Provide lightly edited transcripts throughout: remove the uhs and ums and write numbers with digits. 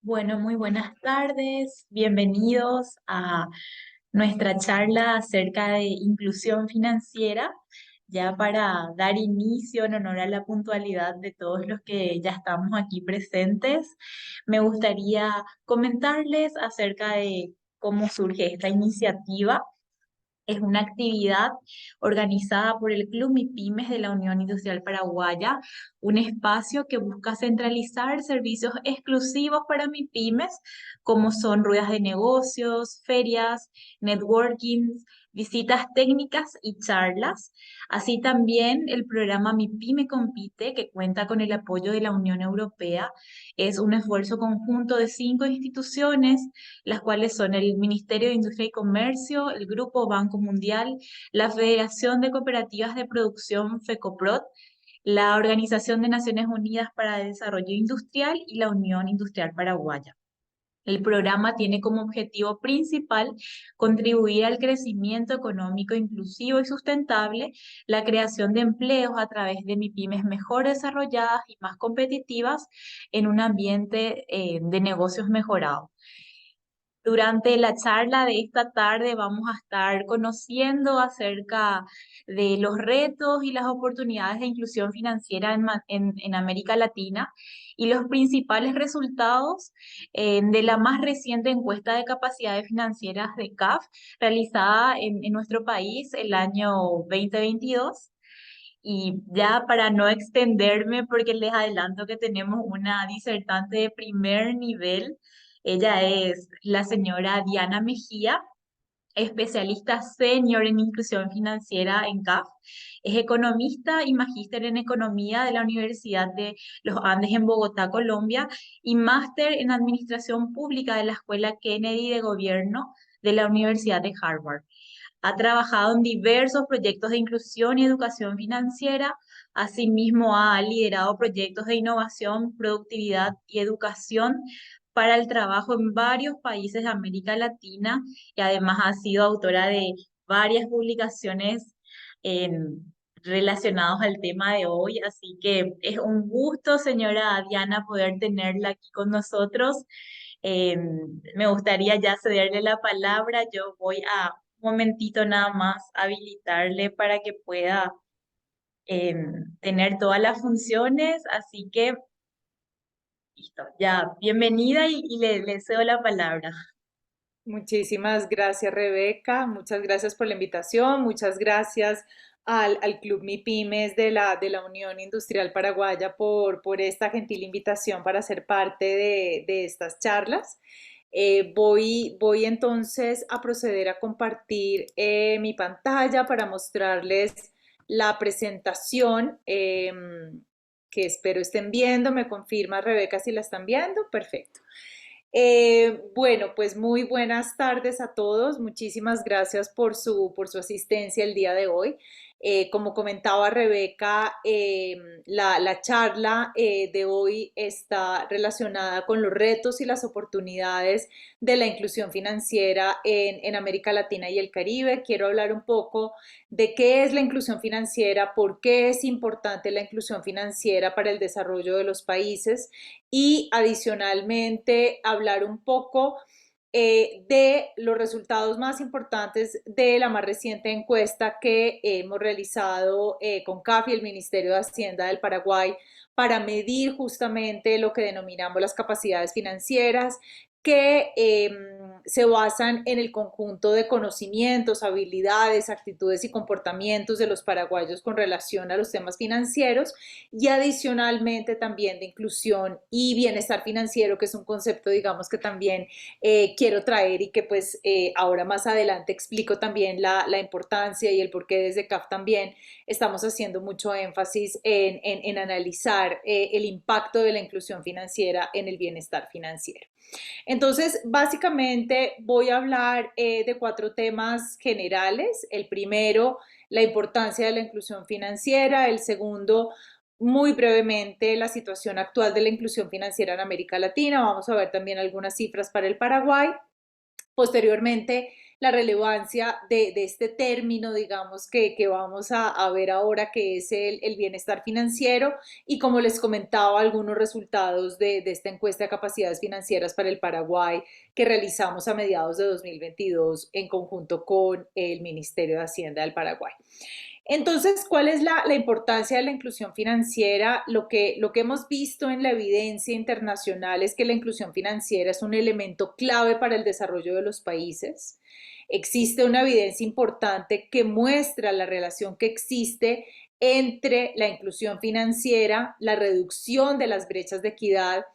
Bueno, muy buenas tardes. Bienvenidos a nuestra charla acerca de inclusión financiera. Ya para dar inicio en honor a la puntualidad de todos los que ya estamos aquí presentes, me gustaría comentarles acerca de cómo surge esta iniciativa. Es una actividad organizada por el Club MIPYMES de la Unión Industrial Paraguaya, un espacio que busca centralizar servicios exclusivos para MIPYMES, como son ruedas de negocios, ferias, networking, visitas técnicas y charlas. Así también el programa MIPYME Compite, que cuenta con el apoyo de la Unión Europea, es un esfuerzo conjunto de 5 instituciones, las cuales son el Ministerio de Industria y Comercio, el Grupo Banco Mundial, la Federación de Cooperativas de Producción FECOPROD, la Organización de Naciones Unidas para el Desarrollo Industrial y la Unión Industrial Paraguaya. El programa tiene como objetivo principal contribuir al crecimiento económico inclusivo y sustentable, la creación de empleos a través de MIPYMES mejor desarrolladas y más competitivas en un ambiente de negocios mejorado. Durante la charla de esta tarde vamos a estar conociendo acerca de los retos y las oportunidades de inclusión financiera en América Latina y los principales resultados de la más reciente encuesta de capacidades financieras de CAF realizada en nuestro país el año 2022. Y ya para no extenderme, porque les adelanto que tenemos una disertante de primer nivel. Ella es la señora Diana Mejía, especialista senior en inclusión financiera en CAF. Es economista y magíster en economía de la Universidad de los Andes en Bogotá, Colombia, y máster en administración pública de la Escuela Kennedy de Gobierno de la Universidad de Harvard. Ha trabajado en diversos proyectos de inclusión y educación financiera. Asimismo, ha liderado proyectos de innovación, productividad y educación para el trabajo en varios países de América Latina, y además ha sido autora de varias publicaciones relacionadas al tema de hoy. Así que es un gusto, señora Diana, poder tenerla aquí con nosotros. Eh, Me gustaría ya cederle la palabra. Yo voy a un momentito nada más habilitarle para que pueda eh, tener todas las funciones. Así que, listo, ya, bienvenida y le cedo la palabra. Muchísimas gracias, Rebeca. Muchas gracias por la invitación. Muchas gracias al Club MIPYMES de la Unión Industrial Paraguaya por esta gentil invitación para ser parte de estas charlas. Voy entonces a proceder a compartir mi pantalla para mostrarles la presentación que espero estén viendo. ¿Me confirma, Rebeca, si la están viendo? Perfecto. Bueno, pues muy buenas tardes a todos. Muchísimas gracias por su asistencia el día de hoy. Como comentaba Rebeca, la charla de hoy está relacionada con los retos y las oportunidades de la inclusión financiera en América Latina y el Caribe. Quiero hablar un poco de qué es la inclusión financiera, por qué es importante la inclusión financiera para el desarrollo de los países y adicionalmente hablar un poco de los resultados más importantes de la más reciente encuesta que hemos realizado con CAF y el Ministerio de Hacienda del Paraguay para medir justamente lo que denominamos las capacidades financieras que se basan en el conjunto de conocimientos, habilidades, actitudes y comportamientos de los paraguayos con relación a los temas financieros y adicionalmente también de inclusión y bienestar financiero, que es un concepto, digamos, que también quiero traer y que pues ahora más adelante explico también la importancia y el por qué desde CAF también estamos haciendo mucho énfasis en analizar el impacto de la inclusión financiera en el bienestar financiero. Entonces, básicamente voy a hablar de 4 temas generales. El primero, la importancia de la inclusión financiera. El segundo, muy brevemente, la situación actual de la inclusión financiera en América Latina. Vamos a ver también algunas cifras para el Paraguay. Posteriormente, la relevancia de este término, digamos, que vamos a ver ahora, que es el bienestar financiero, y como les comentaba, algunos resultados de esta encuesta de capacidades financieras para el Paraguay que realizamos a mediados de 2022 en conjunto con el Ministerio de Hacienda del Paraguay. Entonces, ¿cuál es la importancia de la inclusión financiera? Lo que hemos visto en la evidencia internacional es que la inclusión financiera es un elemento clave para el desarrollo de los países. Existe una evidencia importante que muestra la relación que existe entre la inclusión financiera, la reducción de las brechas de equidad,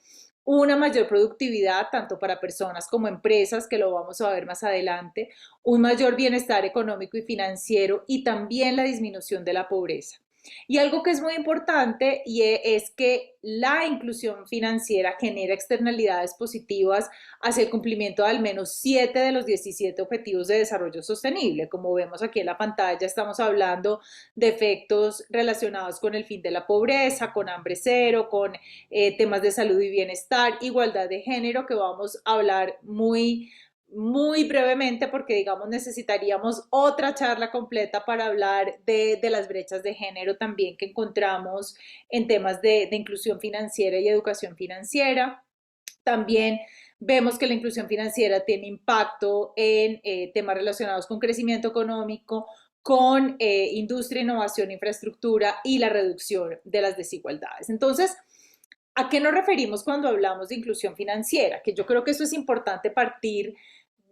una mayor productividad tanto para personas como empresas, que lo vamos a ver más adelante, un mayor bienestar económico y financiero, y también la disminución de la pobreza. Y algo que es muy importante es que la inclusión financiera genera externalidades positivas hacia el cumplimiento de al menos 7 de los 17 objetivos de desarrollo sostenible. Como vemos aquí en la pantalla, estamos hablando de efectos relacionados con el fin de la pobreza, con hambre cero, con temas de salud y bienestar, igualdad de género, que vamos a hablar muy brevemente, porque digamos necesitaríamos otra charla completa para hablar de las brechas de género también que encontramos en temas de inclusión financiera y educación financiera. También vemos que la inclusión financiera tiene impacto en temas relacionados con crecimiento económico, con industria, innovación, infraestructura y la reducción de las desigualdades. Entonces, ¿a qué nos referimos cuando hablamos de inclusión financiera? Que yo creo que eso es importante partir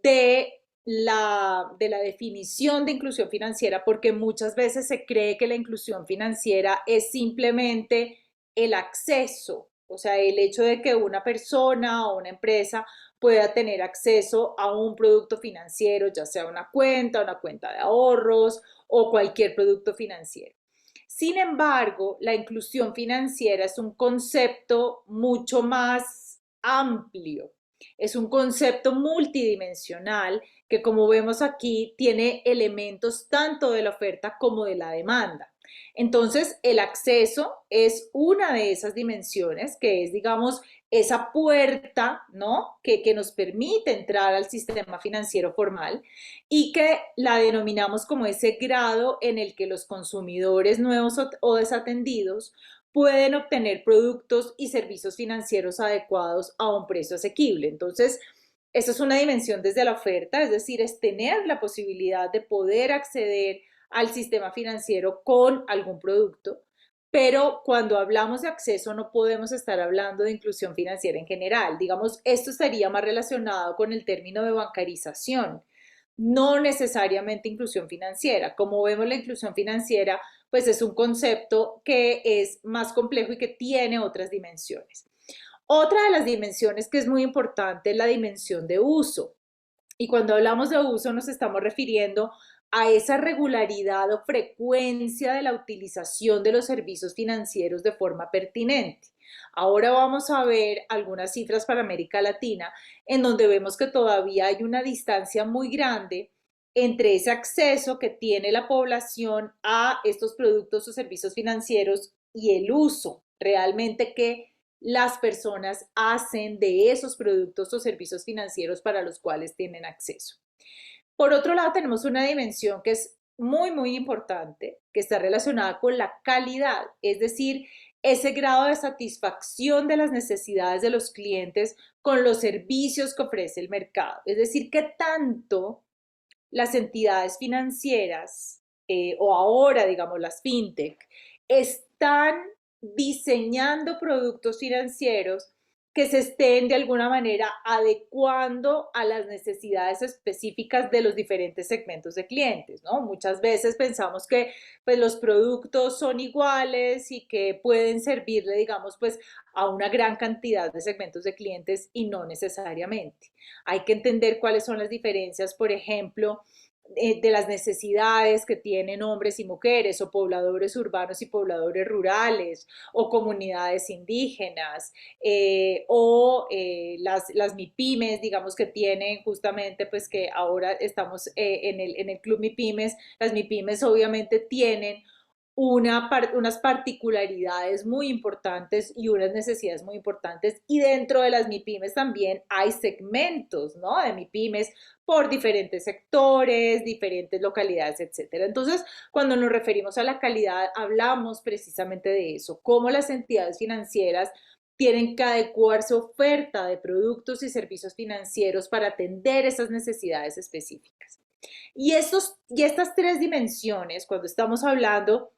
de la definición de inclusión financiera, porque muchas veces se cree que la inclusión financiera es simplemente el acceso, o sea, el hecho de que una persona o una empresa pueda tener acceso a un producto financiero, ya sea una cuenta de ahorros o cualquier producto financiero. Sin embargo, la inclusión financiera es un concepto mucho más amplio, es un concepto multidimensional que, como vemos aquí, tiene elementos tanto de la oferta como de la demanda. Entonces, el acceso es una de esas dimensiones, que es, digamos, esa puerta, ¿no? Que nos permite entrar al sistema financiero formal, y que la denominamos como ese grado en el que los consumidores nuevos o desatendidos pueden obtener productos y servicios financieros adecuados a un precio asequible. Entonces, eso es una dimensión desde la oferta, es decir, es tener la posibilidad de poder acceder al sistema financiero con algún producto. Pero cuando hablamos de acceso no podemos estar hablando de inclusión financiera en general. Digamos, esto estaría más relacionado con el término de bancarización, no necesariamente inclusión financiera. Como vemos, la inclusión financiera pues es un concepto que es más complejo y que tiene otras dimensiones. Otra de las dimensiones que es muy importante es la dimensión de uso. Y cuando hablamos de uso nos estamos refiriendo a esa regularidad o frecuencia de la utilización de los servicios financieros de forma pertinente. Ahora vamos a ver algunas cifras para América Latina, en donde vemos que todavía hay una distancia muy grande entre ese acceso que tiene la población a estos productos o servicios financieros y el uso realmente que las personas hacen de esos productos o servicios financieros para los cuales tienen acceso. Por otro lado, tenemos una dimensión que es muy importante, que está relacionada con la calidad, es decir, ese grado de satisfacción de las necesidades de los clientes con los servicios que ofrece el mercado. Es decir, qué tanto las entidades financieras, o ahora, digamos, las fintech, están diseñando productos financieros que se estén de alguna manera adecuando a las necesidades específicas de los diferentes segmentos de clientes, ¿no? Muchas veces pensamos que pues, los productos son iguales y que pueden servirle, digamos, pues a una gran cantidad de segmentos de clientes, y no necesariamente. Hay que entender cuáles son las diferencias, por ejemplo, de las necesidades que tienen hombres y mujeres, o pobladores urbanos y pobladores rurales, o comunidades indígenas, las MIPIMES, digamos, que tienen justamente, pues que ahora estamos en el Club MIPIMES. Las MIPIMES obviamente tienen unas particularidades muy importantes y unas necesidades muy importantes. Y dentro de las MIPYMES también hay segmentos, ¿no? De MIPYMES por diferentes sectores, diferentes localidades, etcétera. Entonces, cuando nos referimos a la calidad, hablamos precisamente de eso, cómo las entidades financieras tienen que adecuar su oferta de productos y servicios financieros para atender esas necesidades específicas. Y estas tres dimensiones, cuando estamos hablando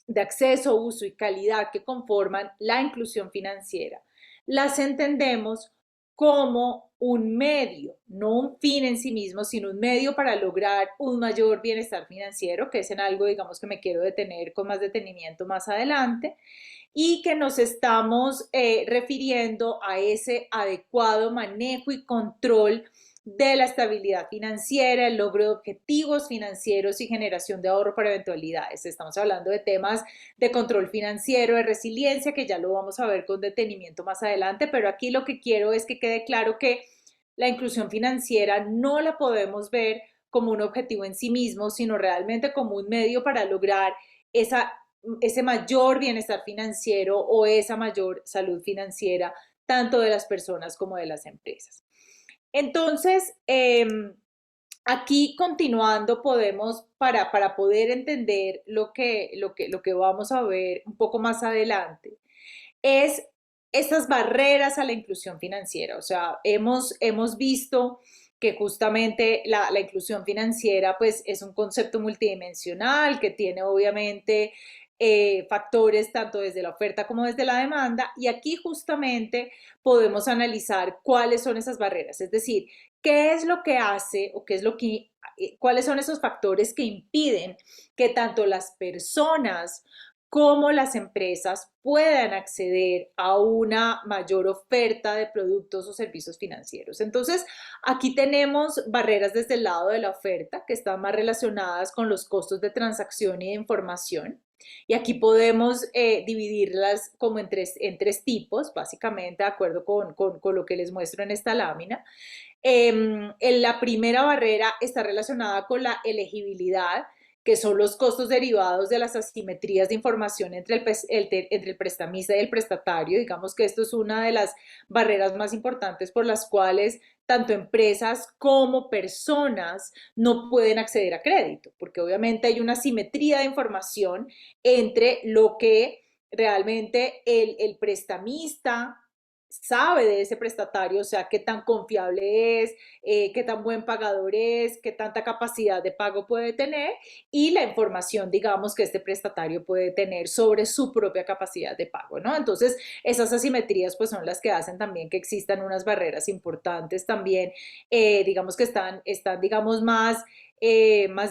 de acceso, uso y calidad que conforman la inclusión financiera, las entendemos como un medio, no un fin en sí mismo, sino un medio para lograr un mayor bienestar financiero, que es en algo, digamos, que me quiero detener con más detenimiento más adelante, y que nos estamos refiriendo a ese adecuado manejo y control de la estabilidad financiera, el logro de objetivos financieros y generación de ahorro para eventualidades. Estamos hablando de temas de control financiero, de resiliencia, que ya lo vamos a ver con detenimiento más adelante, pero aquí lo que quiero es que quede claro que la inclusión financiera no la podemos ver como un objetivo en sí mismo, sino realmente como un medio para lograr ese mayor bienestar financiero o esa mayor salud financiera, tanto de las personas como de las empresas. Entonces, aquí continuando podemos, para poder entender lo que vamos a ver un poco más adelante, es estas barreras a la inclusión financiera. O sea, hemos visto que justamente la inclusión financiera pues es un concepto multidimensional que tiene obviamente factores tanto desde la oferta como desde la demanda, y aquí justamente podemos analizar cuáles son esas barreras, es decir, qué es lo que hace o qué es lo que, cuáles son esos factores que impiden que tanto las personas cómo las empresas puedan acceder a una mayor oferta de productos o servicios financieros. Entonces, aquí tenemos barreras desde el lado de la oferta que están más relacionadas con los costos de transacción y de información. Y aquí podemos dividirlas como en tres tipos, básicamente de acuerdo con lo que les muestro en esta lámina. La primera barrera está relacionada con la elegibilidad, que son los costos derivados de las asimetrías de información entre el prestamista y el prestatario. Digamos que esto es una de las barreras más importantes por las cuales tanto empresas como personas no pueden acceder a crédito, porque obviamente hay una asimetría de información entre lo que realmente el prestamista sabe de ese prestatario, o sea, qué tan confiable es, qué tan buen pagador es, qué tanta capacidad de pago puede tener, y la información, digamos, que este prestatario puede tener sobre su propia capacidad de pago, ¿no? Entonces, esas asimetrías pues son las que hacen también que existan unas barreras importantes también, digamos que están digamos, más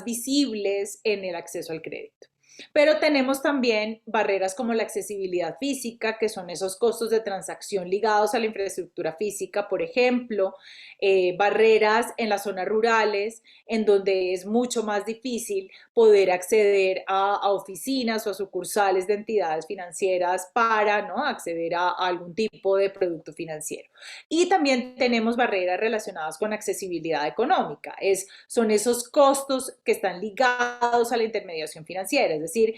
visibles en el acceso al crédito. Pero tenemos también barreras como la accesibilidad física, que son esos costos de transacción ligados a la infraestructura física, por ejemplo, barreras en las zonas rurales, en donde es mucho más difícil poder acceder a oficinas o a sucursales de entidades financieras para, ¿no?, acceder a algún tipo de producto financiero. Y también tenemos barreras relacionadas con accesibilidad económica, son esos costos que están ligados a la intermediación financiera, es decir,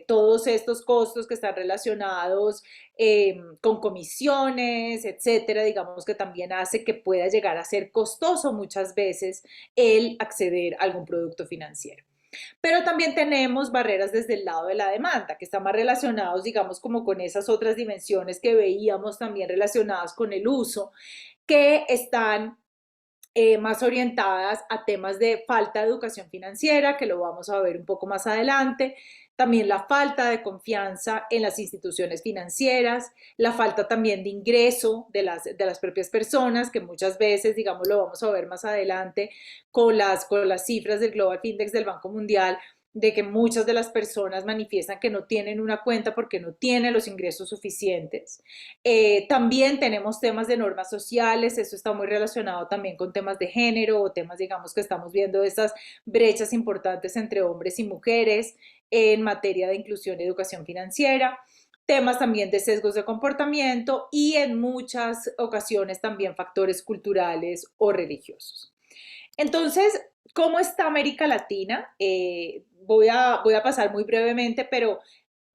todos estos costos que están relacionados con comisiones, etcétera, digamos que también hace que pueda llegar a ser costoso muchas veces el acceder a algún producto financiero. Pero también tenemos barreras desde el lado de la demanda, que están más relacionados, digamos, como con esas otras dimensiones que veíamos también relacionadas con el uso, que están más orientadas a temas de falta de educación financiera, que lo vamos a ver un poco más adelante, también la falta de confianza en las instituciones financieras, la falta también de ingreso de las propias personas, que muchas veces, digamos, lo vamos a ver más adelante con las cifras del Global Index del Banco Mundial, de que muchas de las personas manifiestan que no tienen una cuenta porque no tienen los ingresos suficientes. También tenemos temas de normas sociales, eso está muy relacionado también con temas de género o temas, digamos, que estamos viendo estas brechas importantes entre hombres y mujeres en materia de inclusión y educación financiera, temas también de sesgos de comportamiento y en muchas ocasiones también factores culturales o religiosos. Entonces, ¿cómo está América Latina? voy a pasar muy brevemente, pero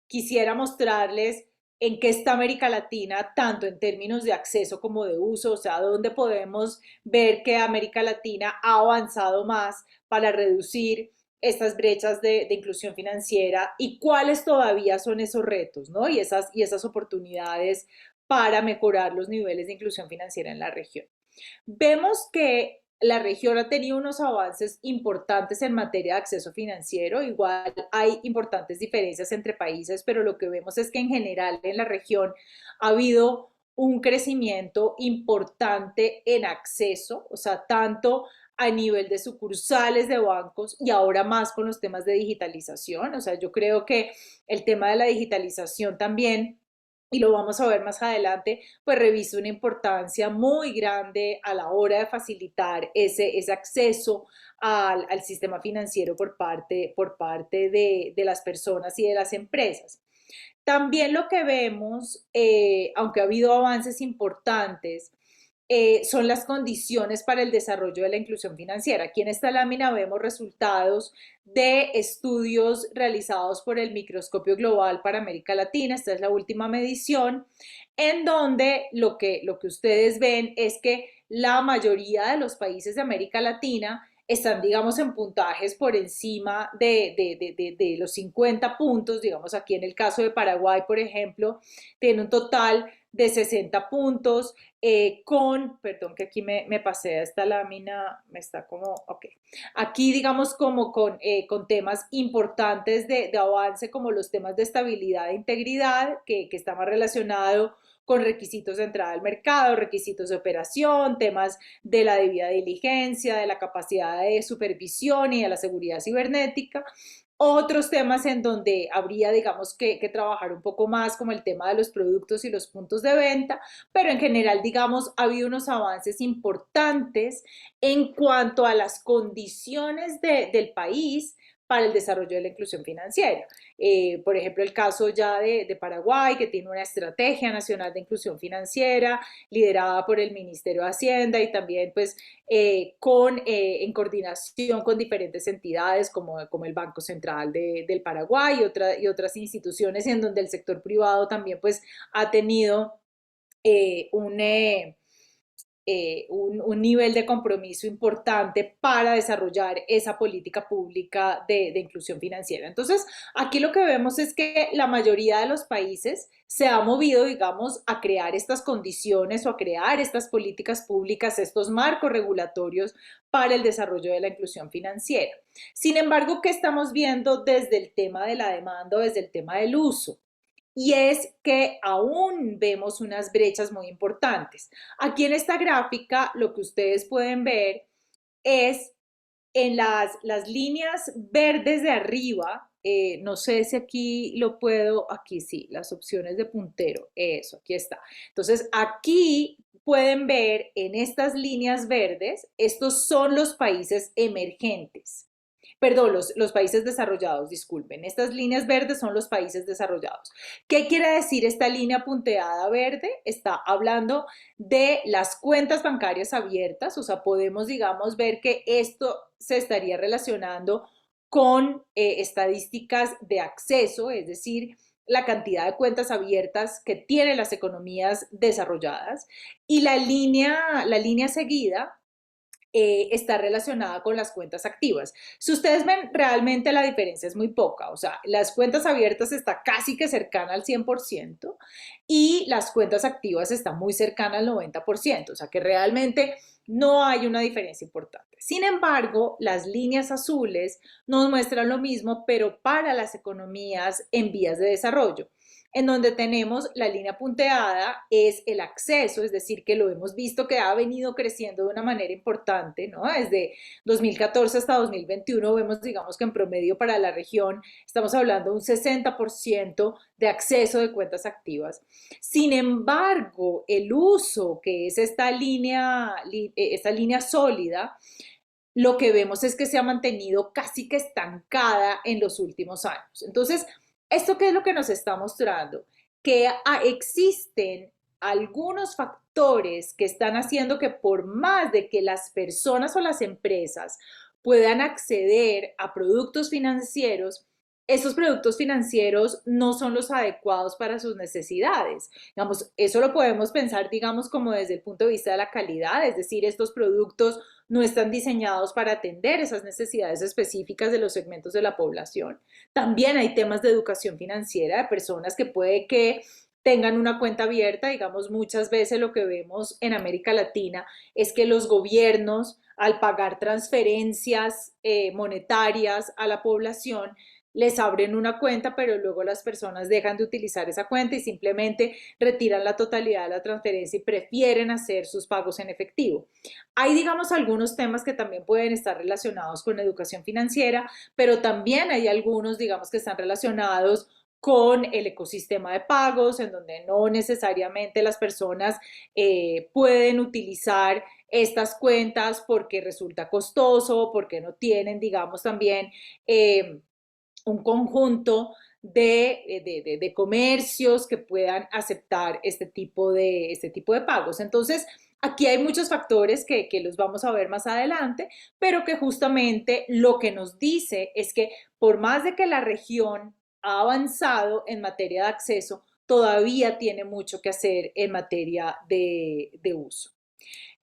quisiera mostrarles en qué está América Latina, tanto en términos de acceso como de uso, o sea, dónde podemos ver que América Latina ha avanzado más para reducir estas brechas de inclusión financiera y cuáles todavía son esos retos, ¿no? Y esas oportunidades para mejorar los niveles de inclusión financiera en la región. Vemos que la región ha tenido unos avances importantes en materia de acceso financiero. Igual hay importantes diferencias entre países, pero lo que vemos es que en general en la región ha habido un crecimiento importante en acceso, o sea, tanto a nivel de sucursales de bancos y ahora más con los temas de digitalización. O sea, yo creo que el tema de la digitalización también, y lo vamos a ver más adelante, pues reviste una importancia muy grande a la hora de facilitar ese acceso al sistema financiero por parte de las personas y de las empresas. También lo que vemos, aunque ha habido avances importantes, son las condiciones para el desarrollo de la inclusión financiera. Aquí en esta lámina vemos resultados de estudios realizados por el Microscopio Global para América Latina. Esta es la última medición, en donde lo que ustedes ven es que la mayoría de los países de América Latina están, digamos, en puntajes por encima de los 50 puntos. Digamos, aquí en el caso de Paraguay, por ejemplo, tiene un total de 60 puntos, perdón que aquí me pasé a esta lámina, me está como, ok, aquí digamos como con temas importantes de avance, como los temas de estabilidad e integridad, que está más relacionado con requisitos de entrada al mercado, requisitos de operación, temas de la debida diligencia, de la capacidad de supervisión y de la seguridad cibernética. Otros temas en donde habría, digamos, que trabajar un poco más, como el tema de los productos y los puntos de venta, pero en general, digamos, ha habido unos avances importantes en cuanto a las condiciones del país para el desarrollo de la inclusión financiera. Por ejemplo, el caso ya de Paraguay, que tiene una estrategia nacional de inclusión financiera liderada por el Ministerio de Hacienda y también pues en coordinación con diferentes entidades como el Banco Central del Paraguay y otras instituciones en donde el sector privado también pues ha tenido eh, un, eh, un nivel de compromiso importante para desarrollar esa política pública de inclusión financiera. Entonces, aquí lo que vemos es que la mayoría de los países se ha movido, digamos, a crear estas condiciones o a crear estas políticas públicas, estos marcos regulatorios para el desarrollo de la inclusión financiera. Sin embargo, ¿qué estamos viendo desde el tema de la demanda o desde el tema del uso? Y es que aún vemos unas brechas muy importantes. Aquí en esta gráfica lo que ustedes pueden ver es en las líneas verdes de arriba, no sé si aquí lo puedo, aquí sí, las opciones de puntero, eso, aquí está. Entonces, aquí pueden ver en estas líneas verdes, estos son los países emergentes. Perdón, los países desarrollados, disculpen. Estas líneas verdes son los países desarrollados. ¿Qué quiere decir esta línea punteada verde? Está hablando de las cuentas bancarias abiertas, o sea, podemos, digamos, ver que esto se estaría relacionando con estadísticas de acceso, es decir, la cantidad de cuentas abiertas que tienen las economías desarrolladas. Y la línea seguida está relacionada con las cuentas activas. Si ustedes ven, realmente la diferencia es muy poca, o sea, las cuentas abiertas está casi que cercana al 100% y las cuentas activas están muy cercanas al 90%, o sea que realmente no hay una diferencia importante. Sin embargo, las líneas azules nos muestran lo mismo, pero para las economías en vías de desarrollo, en donde tenemos la línea punteada es el acceso, es decir, que lo hemos visto que ha venido creciendo de una manera importante, ¿no? Desde 2014 hasta 2021 vemos, digamos que en promedio para la región estamos hablando de un 60% de acceso de cuentas activas. Sin embargo, el uso, que es esta línea sólida, lo que vemos es que se ha mantenido casi que estancada en los últimos años. Entonces, ¿esto qué es lo que nos está mostrando? Que existen algunos factores que están haciendo que por más de que las personas o las empresas puedan acceder a productos financieros, esos productos financieros no son los adecuados para sus necesidades. Digamos, eso lo podemos pensar, digamos, como desde el punto de vista de la calidad, es decir, estos productos no están diseñados para atender esas necesidades específicas de los segmentos de la población. También hay temas de educación financiera de personas que puede que tengan una cuenta abierta. Digamos, muchas veces lo que vemos en América Latina es que los gobiernos, al pagar transferencias monetarias a la población, les abren una cuenta, pero luego las personas dejan de utilizar esa cuenta y simplemente retiran la totalidad de la transferencia y prefieren hacer sus pagos en efectivo. Hay, digamos, algunos temas que también pueden estar relacionados con educación financiera, pero también hay algunos, digamos, que están relacionados con el ecosistema de pagos, en donde no necesariamente las personas pueden utilizar estas cuentas porque resulta costoso, porque no tienen, digamos, también un conjunto de comercios que puedan aceptar este tipo de pagos. Entonces, aquí hay muchos factores que los vamos a ver más adelante, pero que justamente lo que nos dice es que por más de que la región ha avanzado en materia de acceso, todavía tiene mucho que hacer en materia de uso.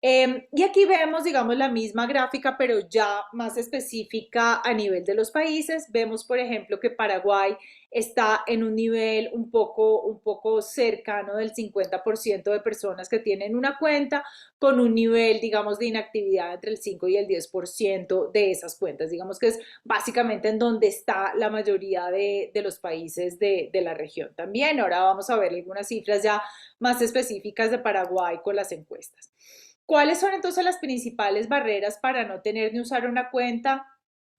Y aquí vemos, digamos, la misma gráfica, pero ya más específica a nivel de los países. Vemos, por ejemplo, que Paraguay está en un nivel un poco cercano del 50% de personas que tienen una cuenta, con un nivel, digamos, de inactividad entre el 5 y el 10% de esas cuentas. Digamos que es básicamente en donde está la mayoría de los países de la región también. Ahora vamos a ver algunas cifras ya más específicas de Paraguay con las encuestas. ¿Cuáles son entonces las principales barreras para no tener ni usar una cuenta?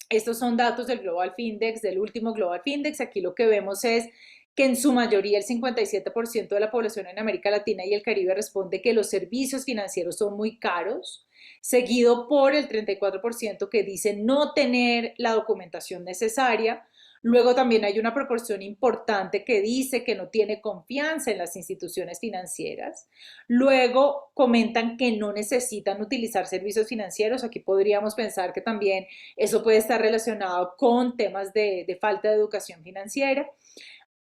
Estos son datos del Global Findex, del último Global Findex. Aquí lo que vemos es que en su mayoría el 57% de la población en América Latina y el Caribe responde que los servicios financieros son muy caros, seguido por el 34% que dice no tener la documentación necesaria. Luego también hay una proporción importante que dice que no tiene confianza en las instituciones financieras. Luego comentan que no necesitan utilizar servicios financieros. Aquí podríamos pensar que también eso puede estar relacionado con temas de falta de educación financiera.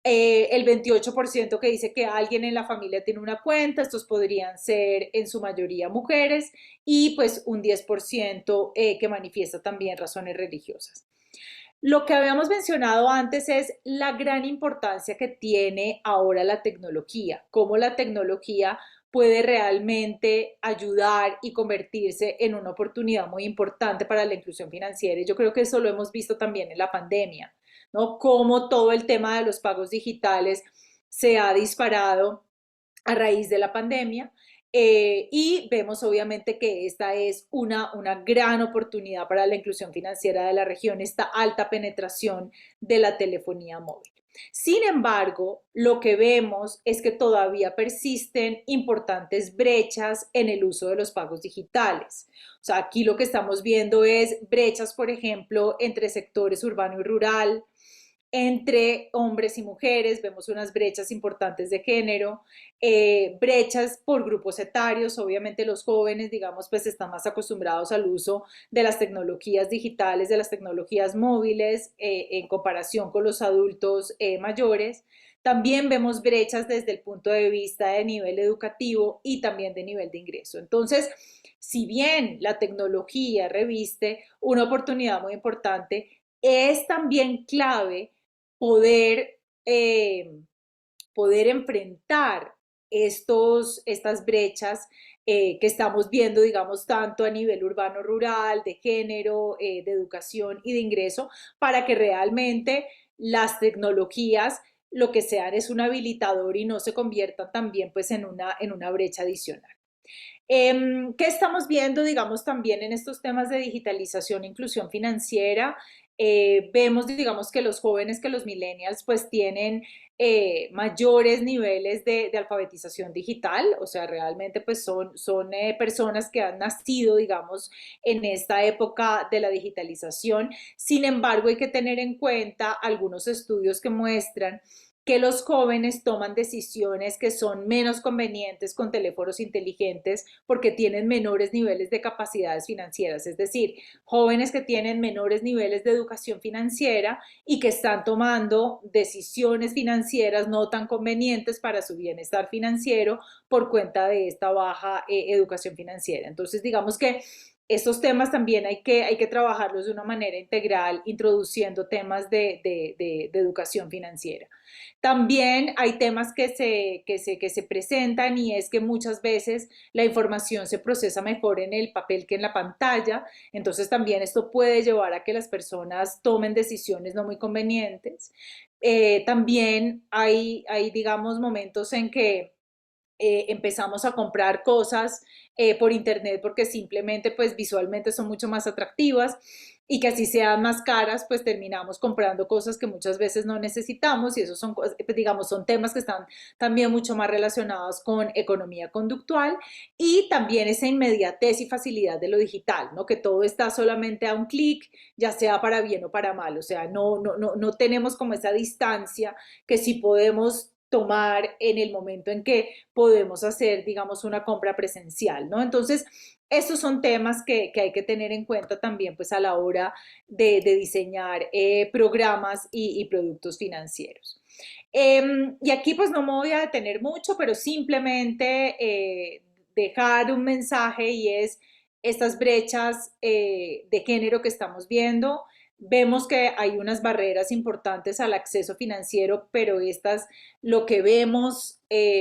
El 28% que dice que alguien en la familia tiene una cuenta, estos podrían ser en su mayoría mujeres, y pues un 10% que manifiesta también razones religiosas. Lo que habíamos mencionado antes es la gran importancia que tiene ahora la tecnología, cómo la tecnología puede realmente ayudar y convertirse en una oportunidad muy importante para la inclusión financiera. Y yo creo que eso lo hemos visto también en la pandemia, ¿no? Cómo todo el tema de los pagos digitales se ha disparado a raíz de la pandemia. Y vemos obviamente que esta es una gran oportunidad para la inclusión financiera de la región, esta alta penetración de la telefonía móvil. Sin embargo, lo que vemos es que todavía persisten importantes brechas en el uso de los pagos digitales. O sea, aquí lo que estamos viendo es brechas, por ejemplo, entre sectores urbano y rural, entre hombres y mujeres, vemos unas brechas importantes de género, brechas por grupos etarios. Obviamente los jóvenes, digamos, pues están más acostumbrados al uso de las tecnologías digitales, de las tecnologías móviles, en comparación con los adultos mayores. También vemos brechas desde el punto de vista de nivel educativo y también de nivel de ingreso. Entonces, si bien la tecnología reviste una oportunidad muy importante, es también clave poder, poder enfrentar estas brechas que estamos viendo, digamos, tanto a nivel urbano-rural, de género, de educación y de ingreso, para que realmente las tecnologías lo que sean es un habilitador y no se conviertan también pues en una brecha adicional. ¿Qué estamos viendo, digamos, también en estos temas de digitalización e inclusión financiera? Vemos, digamos, que los jóvenes, que los millennials, pues tienen mayores niveles de alfabetización digital. O sea, realmente pues son personas que han nacido, digamos, en esta época de la digitalización. Sin embargo, hay que tener en cuenta algunos estudios que muestran que los jóvenes toman decisiones que son menos convenientes con teléfonos inteligentes porque tienen menores niveles de capacidades financieras, es decir, jóvenes que tienen menores niveles de educación financiera y que están tomando decisiones financieras no tan convenientes para su bienestar financiero por cuenta de esta baja educación financiera. Entonces, digamos que estos temas también hay que trabajarlos de una manera integral, introduciendo temas de educación financiera. También hay temas que se presentan y es que muchas veces la información se procesa mejor en el papel que en la pantalla, entonces también esto puede llevar a que las personas tomen decisiones no muy convenientes. También digamos, momentos en que empezamos a comprar cosas por internet porque simplemente pues visualmente son mucho más atractivas y que así sean más caras pues terminamos comprando cosas que muchas veces no necesitamos y esos son digamos son temas que están también mucho más relacionados con economía conductual y también esa inmediatez y facilidad de lo digital, ¿no? Que todo está solamente a un clic, ya sea para bien o para mal, o sea, no tenemos como esa distancia que sí podemos tomar en el momento en que podemos hacer, digamos, una compra presencial, ¿no? Entonces, estos son temas que hay que tener en cuenta también, pues, a la hora de diseñar programas y productos financieros. Y aquí, pues, no me voy a detener mucho, pero simplemente dejar un mensaje y es estas brechas de género que estamos viendo. Vemos que hay unas barreras importantes al acceso financiero, pero estas, lo que vemos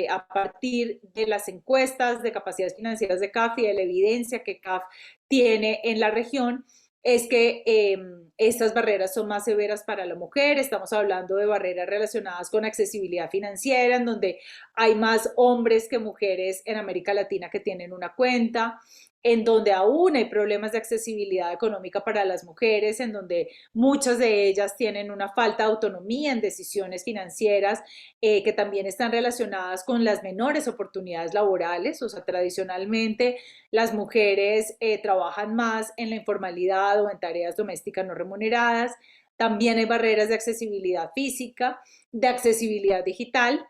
a partir de las encuestas de capacidades financieras de CAF y de la evidencia que CAF tiene en la región, es que estas barreras son más severas para la mujer. Estamos hablando de barreras relacionadas con accesibilidad financiera, en donde hay más hombres que mujeres en América Latina que tienen una cuenta, en donde aún hay problemas de accesibilidad económica para las mujeres, en donde muchas de ellas tienen una falta de autonomía en decisiones financieras, que también están relacionadas con las menores oportunidades laborales. O sea, tradicionalmente las mujeres trabajan más en la informalidad o en tareas domésticas no remuneradas. También hay barreras de accesibilidad física, de accesibilidad digital.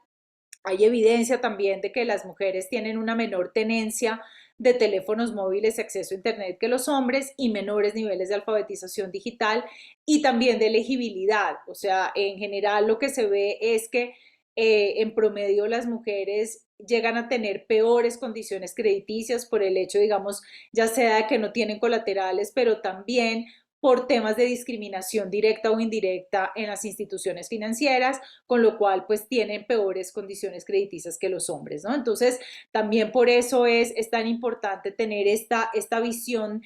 Hay evidencia también de que las mujeres tienen una menor tenencia de teléfonos móviles y acceso a Internet que los hombres y menores niveles de alfabetización digital y también de elegibilidad. O sea, en general lo que se ve es que en promedio las mujeres llegan a tener peores condiciones crediticias por el hecho, digamos, ya sea de que no tienen colaterales, pero también por temas de discriminación directa o indirecta en las instituciones financieras, con lo cual pues tienen peores condiciones crediticias que los hombres, ¿no? Entonces, también por eso es tan importante tener esta visión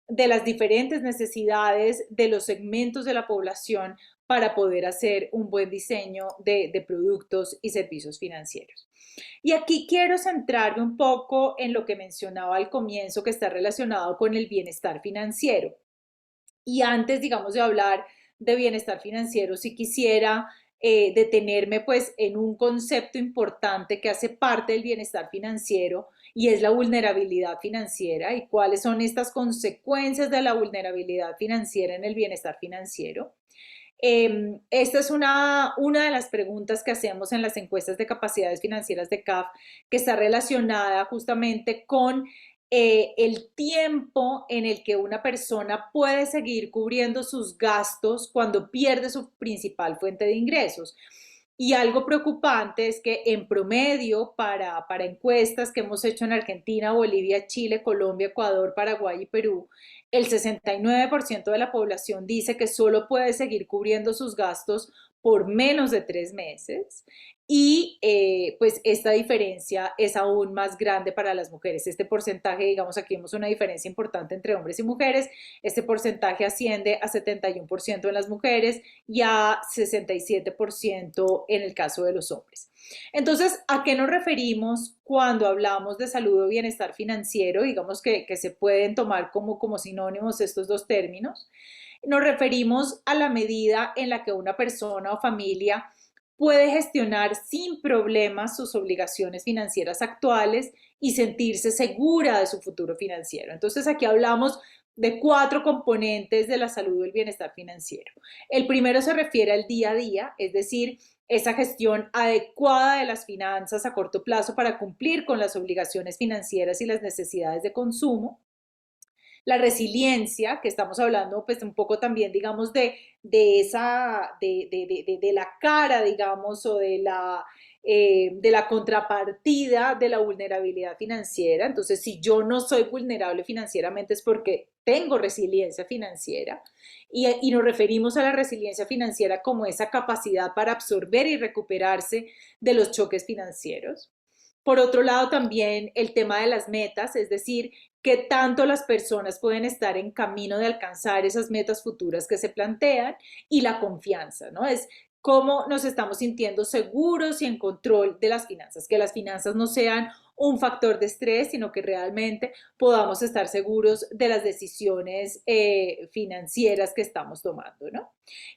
de las diferentes necesidades de los segmentos de la población para poder hacer un buen diseño de productos y servicios financieros. Y aquí quiero centrarme un poco en lo que mencionaba al comienzo, que está relacionado con el bienestar financiero. Y antes, digamos, de hablar de bienestar financiero, si quisiera detenerme pues en un concepto importante que hace parte del bienestar financiero y es la vulnerabilidad financiera y cuáles son estas consecuencias de la vulnerabilidad financiera en el bienestar financiero. Esta es una de las preguntas que hacemos en las encuestas de capacidades financieras de CAF, que está relacionada justamente con el tiempo en el que una persona puede seguir cubriendo sus gastos cuando pierde su principal fuente de ingresos. Y algo preocupante es que en promedio para encuestas que hemos hecho en Argentina, Bolivia, Chile, Colombia, Ecuador, Paraguay y Perú, el 69% de la población dice que solo puede seguir cubriendo sus gastos por menos de 3 meses y pues esta diferencia es aún más grande para las mujeres. Este porcentaje, digamos, aquí vemos una diferencia importante entre hombres y mujeres. Este porcentaje asciende a 71% en las mujeres y a 67% en el caso de los hombres. Entonces, ¿a qué nos referimos cuando hablamos de salud o bienestar financiero? Digamos que se pueden tomar como sinónimos estos dos términos. Nos referimos a la medida en la que una persona o familia puede gestionar sin problemas sus obligaciones financieras actuales y sentirse segura de su futuro financiero. Entonces aquí hablamos de 4 componentes de la salud y el bienestar financiero. El primero se refiere al día a día, es decir, esa gestión adecuada de las finanzas a corto plazo para cumplir con las obligaciones financieras y las necesidades de consumo. La resiliencia, que estamos hablando pues un poco también, digamos, de la cara, digamos, o de la contrapartida de la vulnerabilidad financiera. Entonces, si yo no soy vulnerable financieramente es porque tengo resiliencia financiera y nos referimos a la resiliencia financiera como esa capacidad para absorber y recuperarse de los choques financieros. Por otro lado, también el tema de las metas, es decir, qué tanto las personas pueden estar en camino de alcanzar esas metas futuras que se plantean y la confianza, ¿no? Es cómo nos estamos sintiendo seguros y en control de las finanzas, que las finanzas no sean un factor de estrés, sino que realmente podamos estar seguros de las decisiones financieras que estamos tomando, ¿no?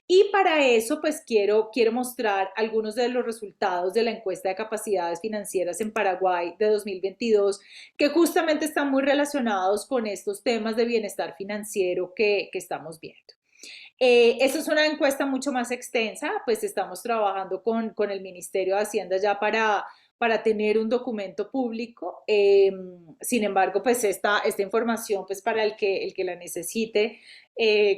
Y para eso, pues quiero mostrar algunos de los resultados de la encuesta de capacidades financieras en Paraguay de 2022, que justamente están muy relacionados con estos temas de bienestar financiero que estamos viendo. Esta es una encuesta mucho más extensa, pues estamos trabajando con el Ministerio de Hacienda ya para tener un documento público. Sin embargo, pues esta información, pues para el que la necesite,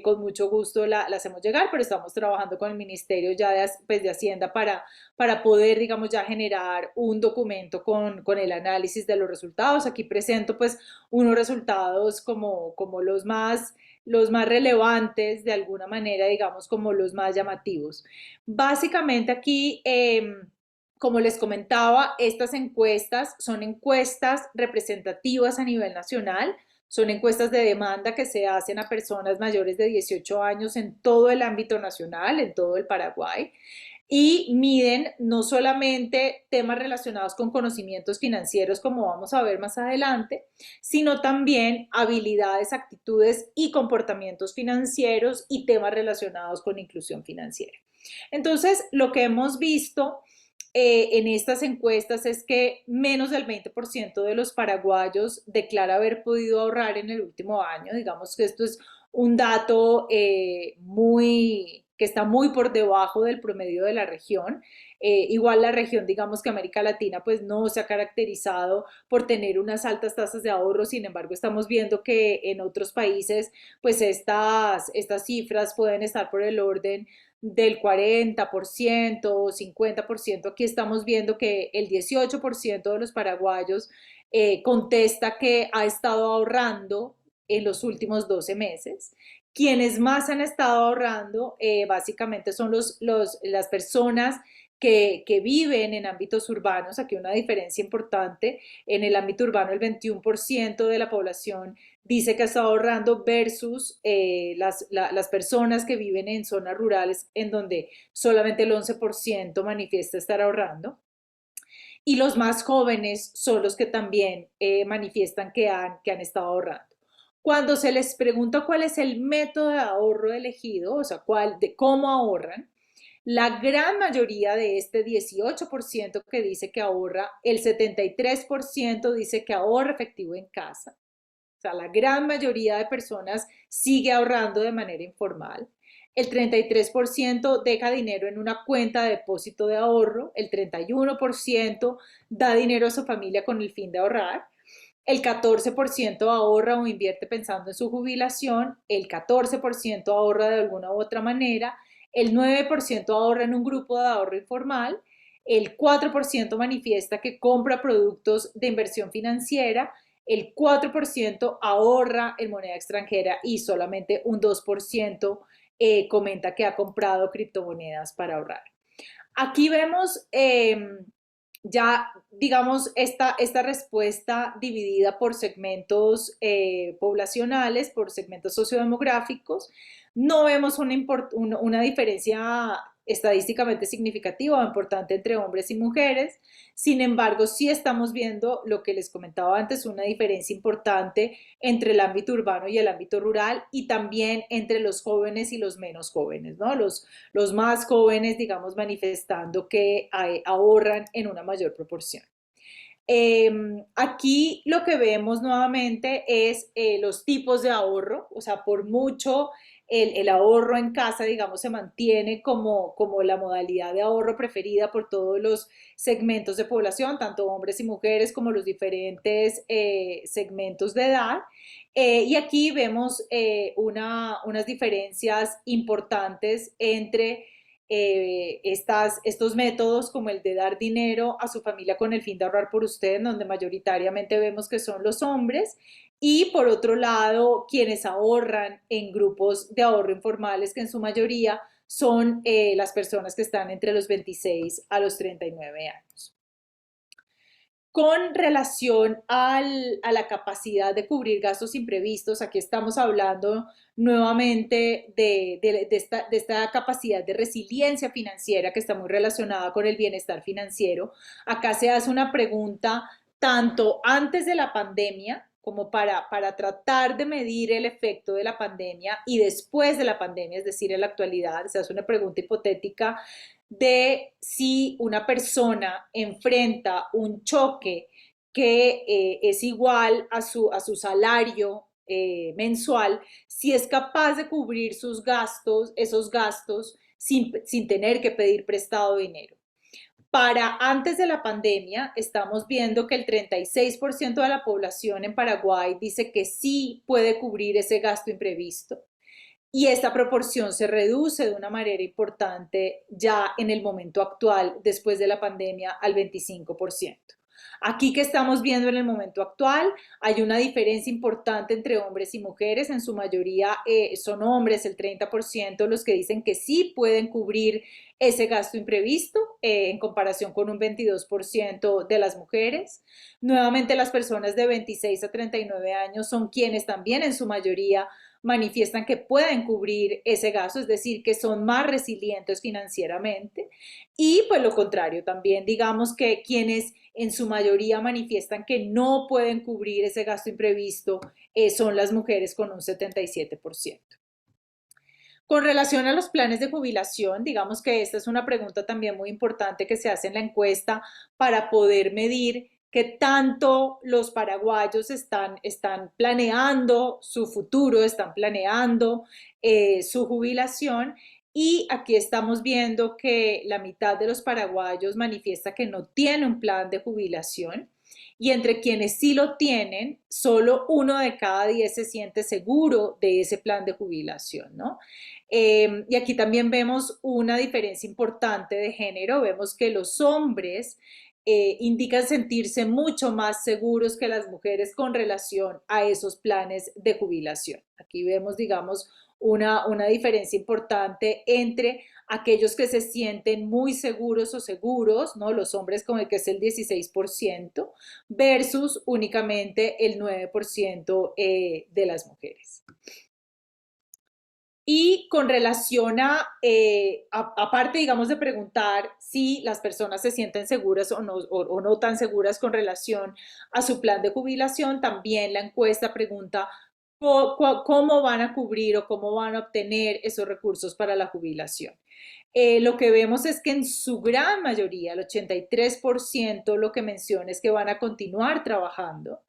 con mucho gusto la hacemos llegar, pero estamos trabajando con el Ministerio ya pues de Hacienda para poder, digamos, ya generar un documento con el análisis de los resultados. Aquí presento pues unos resultados como los más relevantes de alguna manera, digamos, como los más llamativos. Básicamente aquí, como les comentaba, estas encuestas son encuestas representativas a nivel nacional, son encuestas de demanda que se hacen a personas mayores de 18 años en todo el ámbito nacional, en todo el Paraguay y miden no solamente temas relacionados con conocimientos financieros, como vamos a ver más adelante, sino también habilidades, actitudes y comportamientos financieros y temas relacionados con inclusión financiera. Entonces, lo que hemos visto en estas encuestas es que menos del 20% de los paraguayos declara haber podido ahorrar en el último año. Digamos que esto es un dato que está muy por debajo del promedio de la región. Igual la región, digamos que América Latina, pues no se ha caracterizado por tener unas altas tasas de ahorro, sin embargo estamos viendo que en otros países, pues estas cifras pueden estar por el orden del 40%, 50%. Aquí estamos viendo que el 18% de los paraguayos contesta que ha estado ahorrando en los últimos 12 meses. Quienes más han estado ahorrando básicamente son las personas que viven en ámbitos urbanos. Aquí una diferencia importante, en el ámbito urbano el 21% de la población dice que está ahorrando versus las personas que viven en zonas rurales en donde solamente el 11% manifiesta estar ahorrando. Y los más jóvenes son los que también manifiestan que han estado ahorrando. Cuando se les pregunta cuál es el método de ahorro elegido, o sea, cómo ahorran, la gran mayoría de este 18% que dice que ahorra, el 73% dice que ahorra efectivo en casa. O sea, la gran mayoría de personas sigue ahorrando de manera informal. El 33% deja dinero en una cuenta de depósito de ahorro. El 31% da dinero a su familia con el fin de ahorrar. El 14% ahorra o invierte pensando en su jubilación. El 14% ahorra de alguna u otra manera. El 9% ahorra en un grupo de ahorro informal. El 4% manifiesta que compra productos de inversión financiera. El 4% ahorra en moneda extranjera y solamente un 2% comenta que ha comprado criptomonedas para ahorrar. Aquí vemos ya, digamos, esta respuesta dividida por segmentos poblacionales, por segmentos sociodemográficos. No vemos una diferencia estadísticamente significativa o importante entre hombres y mujeres. Sin embargo, sí estamos viendo lo que les comentaba antes, una diferencia importante entre el ámbito urbano y el ámbito rural y también entre los jóvenes y los menos jóvenes, ¿no? Los más jóvenes, digamos, manifestando que ahorran en una mayor proporción. Aquí lo que vemos nuevamente es los tipos de ahorro, o sea, por mucho el ahorro en casa, digamos, se mantiene como la modalidad de ahorro preferida por todos los segmentos de población, tanto hombres y mujeres como los diferentes segmentos de edad. Y aquí vemos unas diferencias importantes entre estos métodos como el de dar dinero a su familia con el fin de ahorrar por usted, donde mayoritariamente vemos que son los hombres, y por otro lado, quienes ahorran en grupos de ahorro informales, que en su mayoría son las personas que están entre los 26 a los 39 años. Con relación a la capacidad de cubrir gastos imprevistos, aquí estamos hablando nuevamente de esta capacidad de resiliencia financiera que está muy relacionada con el bienestar financiero. Acá se hace una pregunta tanto antes de la pandemia como para tratar de medir el efecto de la pandemia y después de la pandemia, es decir, en la actualidad. Se hace una pregunta hipotética de si una persona enfrenta un choque que es igual a su salario mensual, si es capaz de cubrir sus gastos, esos gastos, sin tener que pedir prestado dinero. Para antes de la pandemia, estamos viendo que el 36% de la población en Paraguay dice que sí puede cubrir ese gasto imprevisto y esta proporción se reduce de una manera importante ya en el momento actual, después de la pandemia, al 25%. Aquí que estamos viendo en el momento actual, hay una diferencia importante entre hombres y mujeres. En su mayoría son hombres, el 30%, los que dicen que sí pueden cubrir ese gasto imprevisto en comparación con un 22% de las mujeres. Nuevamente, las personas de 26 a 39 años son quienes también en su mayoría manifiestan que pueden cubrir ese gasto, es decir, que son más resilientes financieramente. Y pues lo contrario, también digamos que quienes en su mayoría manifiestan que no pueden cubrir ese gasto imprevisto son las mujeres con un 77%. Con relación a los planes de jubilación, digamos que esta es una pregunta también muy importante que se hace en la encuesta para poder medir qué tanto los paraguayos están planeando su futuro, están planeando su jubilación. Y aquí estamos viendo que la mitad de los paraguayos manifiesta que no tiene un plan de jubilación. Y entre quienes sí lo tienen, solo 1 de cada 10 se siente seguro de ese plan de jubilación, ¿no? Y aquí también vemos una diferencia importante de género. Vemos que los hombres indican sentirse mucho más seguros que las mujeres con relación a esos planes de jubilación. Aquí vemos, digamos, una diferencia importante entre aquellos que se sienten muy seguros o seguros, ¿no? Los hombres con el que es el 16% versus únicamente el 9% de las mujeres. Y con relación aparte, digamos, de preguntar si las personas se sienten seguras o no tan seguras con relación a su plan de jubilación, también la encuesta pregunta cómo van a cubrir o cómo van a obtener esos recursos para la jubilación. Lo que vemos es que en su gran mayoría, el 83%, lo que menciona es que van a continuar trabajando,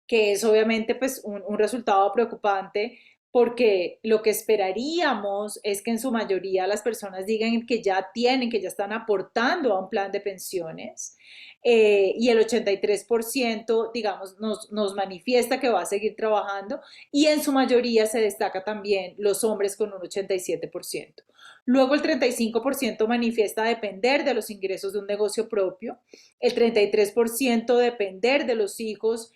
que es obviamente pues un resultado preocupante porque lo que esperaríamos es que en su mayoría las personas digan que ya tienen, que ya están aportando a un plan de pensiones. Y el 83%, digamos, nos manifiesta que va a seguir trabajando y en su mayoría se destaca también los hombres con un 87%. Luego el 35% manifiesta depender de los ingresos de un negocio propio, el 33% depender de los hijos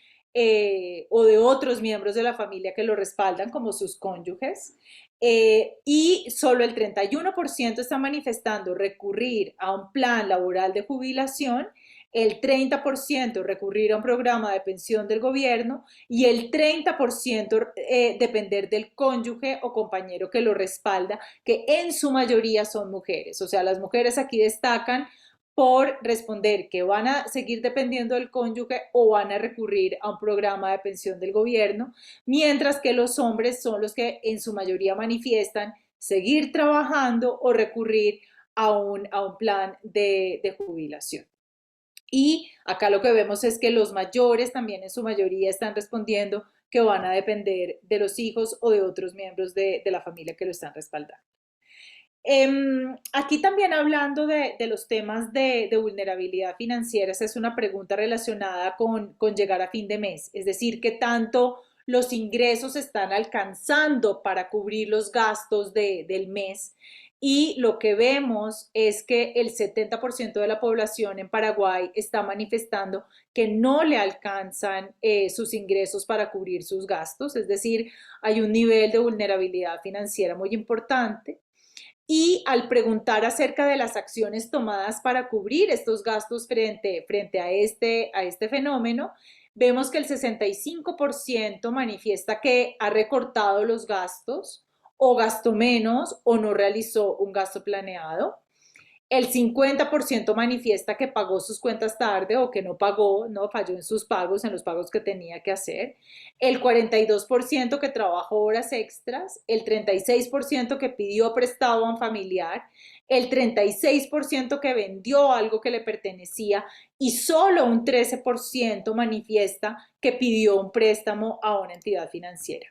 o de otros miembros de la familia que lo respaldan, como sus cónyuges, y solo el 31% está manifestando recurrir a un plan laboral de jubilación, el 30% recurrir a un programa de pensión del gobierno y el 30% depender del cónyuge o compañero que lo respalda, que en su mayoría son mujeres. O sea, las mujeres aquí destacan por responder que van a seguir dependiendo del cónyuge o van a recurrir a un programa de pensión del gobierno, mientras que los hombres son los que en su mayoría manifiestan seguir trabajando o recurrir a un plan de jubilación. Y acá lo que vemos es que los mayores también en su mayoría están respondiendo que van a depender de los hijos o de otros miembros de la familia que lo están respaldando. Aquí también hablando de los temas de vulnerabilidad financiera, esa es una pregunta relacionada con llegar a fin de mes, es decir, qué tanto los ingresos están alcanzando para cubrir los gastos del mes. Y lo que vemos es que el 70% de la población en Paraguay está manifestando que no le alcanzan sus ingresos para cubrir sus gastos, es decir, hay un nivel de vulnerabilidad financiera muy importante. Y al preguntar acerca de las acciones tomadas para cubrir estos gastos frente a este fenómeno, vemos que el 65% manifiesta que ha recortado los gastos o gastó menos o no realizó un gasto planeado. El 50% manifiesta que pagó sus cuentas tarde o que no pagó, no falló en sus pagos, en los pagos que tenía que hacer. El 42% que trabajó horas extras. El 36% que pidió prestado a un familiar. El 36% que vendió algo que le pertenecía. Y solo un 13% manifiesta que pidió un préstamo a una entidad financiera.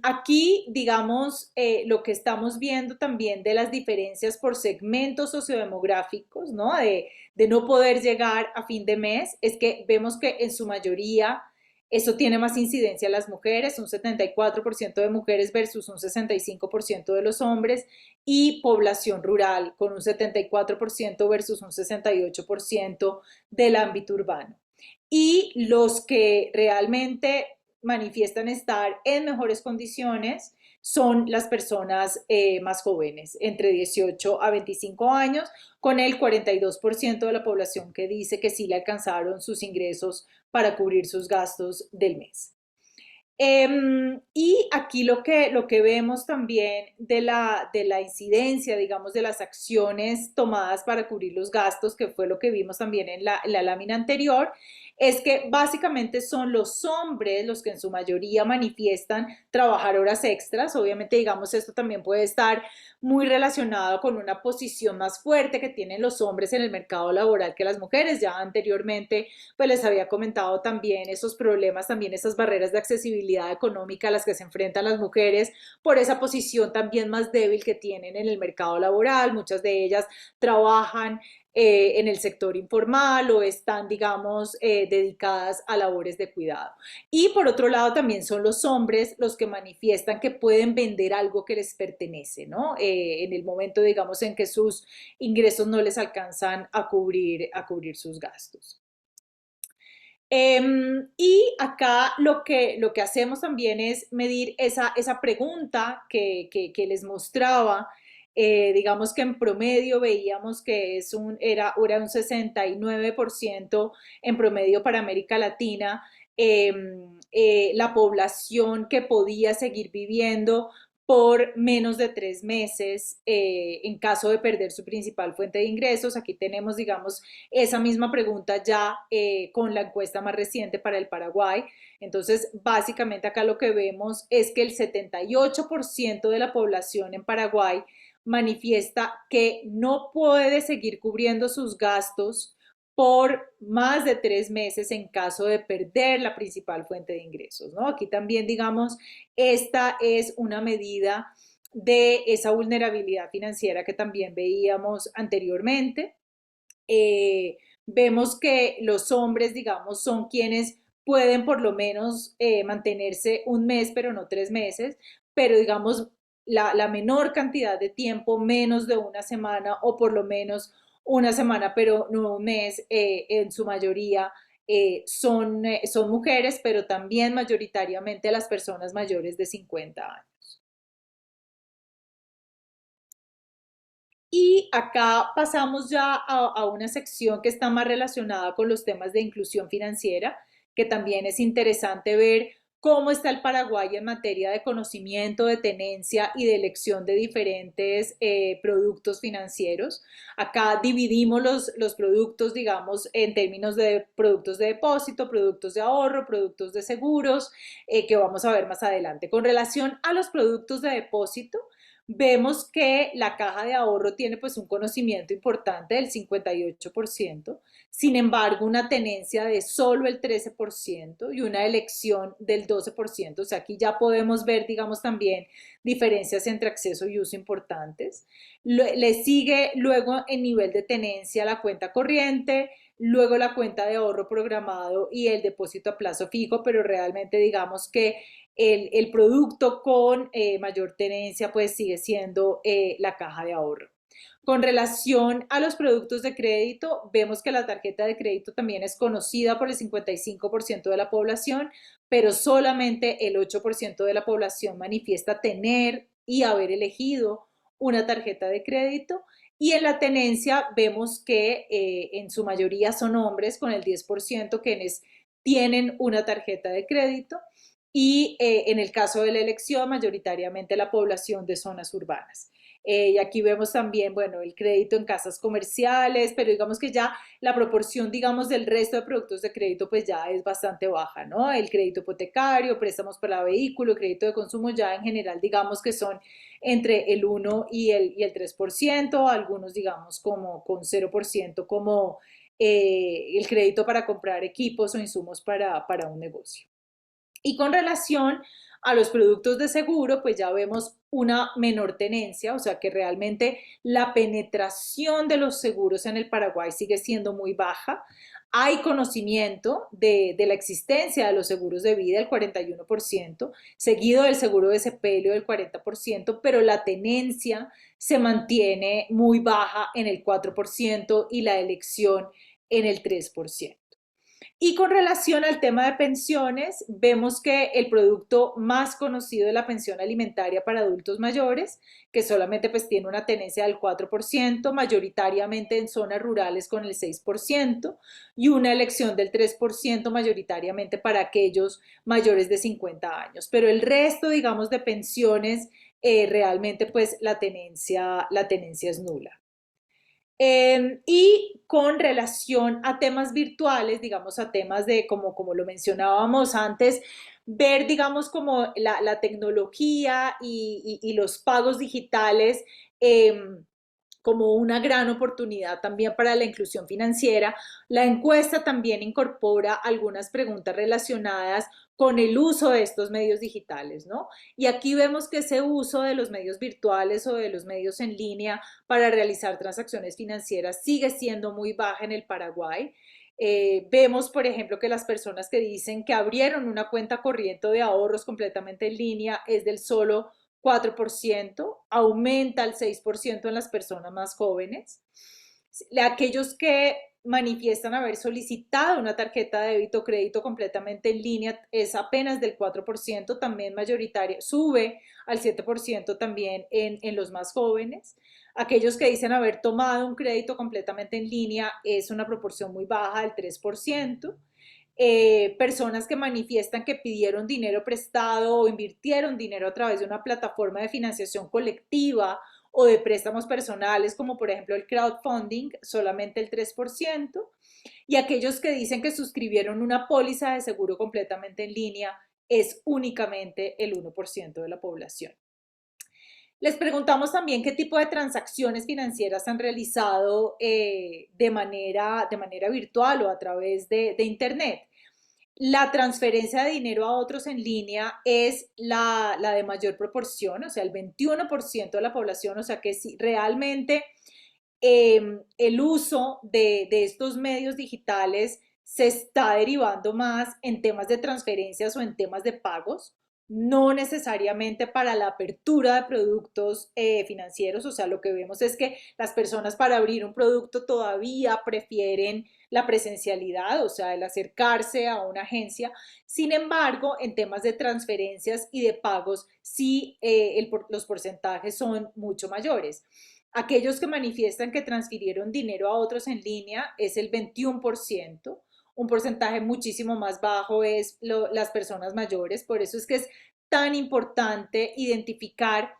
Aquí, digamos, lo que estamos viendo también de las diferencias por segmentos sociodemográficos, ¿no? De no poder llegar a fin de mes, es que vemos que en su mayoría eso tiene más incidencia en las mujeres, un 74% de mujeres versus un 65% de los hombres, y población rural con un 74% versus un 68% del ámbito urbano. Y los que realmente manifiestan estar en mejores condiciones son las personas más jóvenes, entre 18 a 25 años, con el 42% de la población que dice que sí le alcanzaron sus ingresos para cubrir sus gastos del mes. Y aquí lo que vemos también de la incidencia, digamos, de las acciones tomadas para cubrir los gastos, que fue lo que vimos también en la lámina anterior, es que básicamente son los hombres los que en su mayoría manifiestan trabajar horas extras. Obviamente, digamos, esto también puede estar muy relacionado con una posición más fuerte que tienen los hombres en el mercado laboral que las mujeres. Ya anteriormente, pues les había comentado también esos problemas, también esas barreras de accesibilidad económica a las que se enfrentan las mujeres por esa posición también más débil que tienen en el mercado laboral. Muchas de ellas trabajan en el sector informal o están, digamos, dedicadas a labores de cuidado. Y por otro lado también son los hombres los que manifiestan que pueden vender algo que les pertenece, ¿no? En el momento, digamos, en que sus ingresos no les alcanzan a cubrir sus gastos. Y acá lo que hacemos también es medir esa pregunta que les mostraba. Digamos que en promedio veíamos que era un 69% en promedio para América Latina, la población que podía seguir viviendo por menos de 3 meses en caso de perder su principal fuente de ingresos. Aquí tenemos, digamos, esa misma pregunta ya con la encuesta más reciente para el Paraguay. Entonces, básicamente acá lo que vemos es que el 78% de la población en Paraguay manifiesta que no puede seguir cubriendo sus gastos por más de 3 meses en caso de perder la principal fuente de ingresos, ¿no? Aquí también, digamos, esta es una medida de esa vulnerabilidad financiera que también veíamos anteriormente. Vemos que los hombres, digamos, son quienes pueden por lo menos mantenerse un mes, pero no 3 meses, pero digamos, la menor cantidad de tiempo, menos de una semana o por lo menos una semana, pero no un mes, en su mayoría son mujeres, pero también mayoritariamente las personas mayores de 50 años. Y acá pasamos ya a una sección que está más relacionada con los temas de inclusión financiera, que también es interesante ver cómo está el Paraguay en materia de conocimiento, de tenencia y de elección de diferentes productos financieros. Acá dividimos los productos, digamos, en términos de productos de depósito, productos de ahorro, productos de seguros, que vamos a ver más adelante. Con relación a los productos de depósito, vemos que la caja de ahorro tiene pues un conocimiento importante del 58%, sin embargo una tenencia de solo el 13% y una elección del 12%, o sea, aquí ya podemos ver, digamos, también diferencias entre acceso y uso importantes. Le sigue luego en nivel de tenencia la cuenta corriente, luego la cuenta de ahorro programado y el depósito a plazo fijo, pero realmente digamos que el producto con mayor tenencia pues sigue siendo la caja de ahorro. Con relación a los productos de crédito, vemos que la tarjeta de crédito también es conocida por el 55% de la población, pero solamente el 8% de la población manifiesta tener y haber elegido una tarjeta de crédito. Y en la tenencia vemos que en su mayoría son hombres, con el 10% quienes tienen una tarjeta de crédito y en el caso de la elección, mayoritariamente la población de zonas urbanas. Y aquí vemos también, bueno, el crédito en casas comerciales, pero digamos que ya la proporción, digamos, del resto de productos de crédito, pues ya es bastante baja, ¿no? El crédito hipotecario, préstamos para vehículo, crédito de consumo, ya en general, digamos que son entre el 1 y el 3%, algunos, digamos, como con 0%, como el crédito para comprar equipos o insumos para un negocio. Y con relación a los productos de seguro, pues ya vemos una menor tenencia, o sea que realmente la penetración de los seguros en el Paraguay sigue siendo muy baja. Hay conocimiento de la existencia de los seguros de vida, el 41%, seguido del seguro de sepelio, el 40%, pero la tenencia se mantiene muy baja en el 4% y la elección en el 3%. Y con relación al tema de pensiones, vemos que el producto más conocido es la pensión alimentaria para adultos mayores, que solamente pues tiene una tenencia del 4%, mayoritariamente en zonas rurales con el 6%, y una elección del 3% mayoritariamente para aquellos mayores de 50 años. Pero el resto, digamos, de pensiones, realmente pues la tenencia es nula. Y con relación a temas virtuales, digamos, a temas de, como lo mencionábamos antes, ver, digamos, como la tecnología y los pagos digitales eh, como una gran oportunidad también para la inclusión financiera. La encuesta también incorpora algunas preguntas relacionadas con el uso de estos medios digitales, ¿no? Y aquí vemos que ese uso de los medios virtuales o de los medios en línea para realizar transacciones financieras sigue siendo muy baja en el Paraguay. Vemos, por ejemplo, que las personas que dicen que abrieron una cuenta corriente de ahorros completamente en línea es del solo 4%, aumenta el 6% en las personas más jóvenes. Aquellos que manifiestan haber solicitado una tarjeta de débito o crédito completamente en línea es apenas del 4%, también mayoritario, sube al 7% también en los más jóvenes. Aquellos que dicen haber tomado un crédito completamente en línea es una proporción muy baja del 3%. Personas que manifiestan que pidieron dinero prestado o invirtieron dinero a través de una plataforma de financiación colectiva o de préstamos personales, como por ejemplo el crowdfunding, solamente el 3%, y aquellos que dicen que suscribieron una póliza de seguro completamente en línea es únicamente el 1% de la población. Les preguntamos también qué tipo de transacciones financieras han realizado de manera virtual o a través de Internet. La transferencia de dinero a otros en línea es la de mayor proporción, o sea, el 21% de la población, o sea que si realmente el uso de estos medios digitales se está derivando más en temas de transferencias o en temas de pagos, no necesariamente para la apertura de productos financieros. O sea, lo que vemos es que las personas para abrir un producto todavía prefieren la presencialidad, o sea, el acercarse a una agencia. Sin embargo, en temas de transferencias y de pagos, sí los porcentajes son mucho mayores. Aquellos que manifiestan que transfirieron dinero a otros en línea es el 21%. Un porcentaje muchísimo más bajo es las personas mayores. Por eso es que es tan importante identificar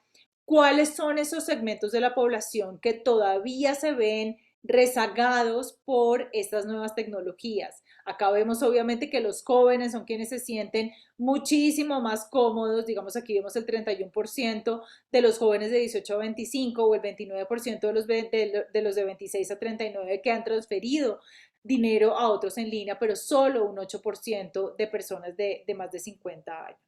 cuáles son esos segmentos de la población que todavía se ven rezagados por estas nuevas tecnologías. Acá vemos obviamente que los jóvenes son quienes se sienten muchísimo más cómodos, digamos aquí vemos el 31% de los jóvenes de 18 a 25 o el 29% de los de 26 a 39 que han transferido dinero a otros en línea, pero solo un 8% de personas de más de 50 años.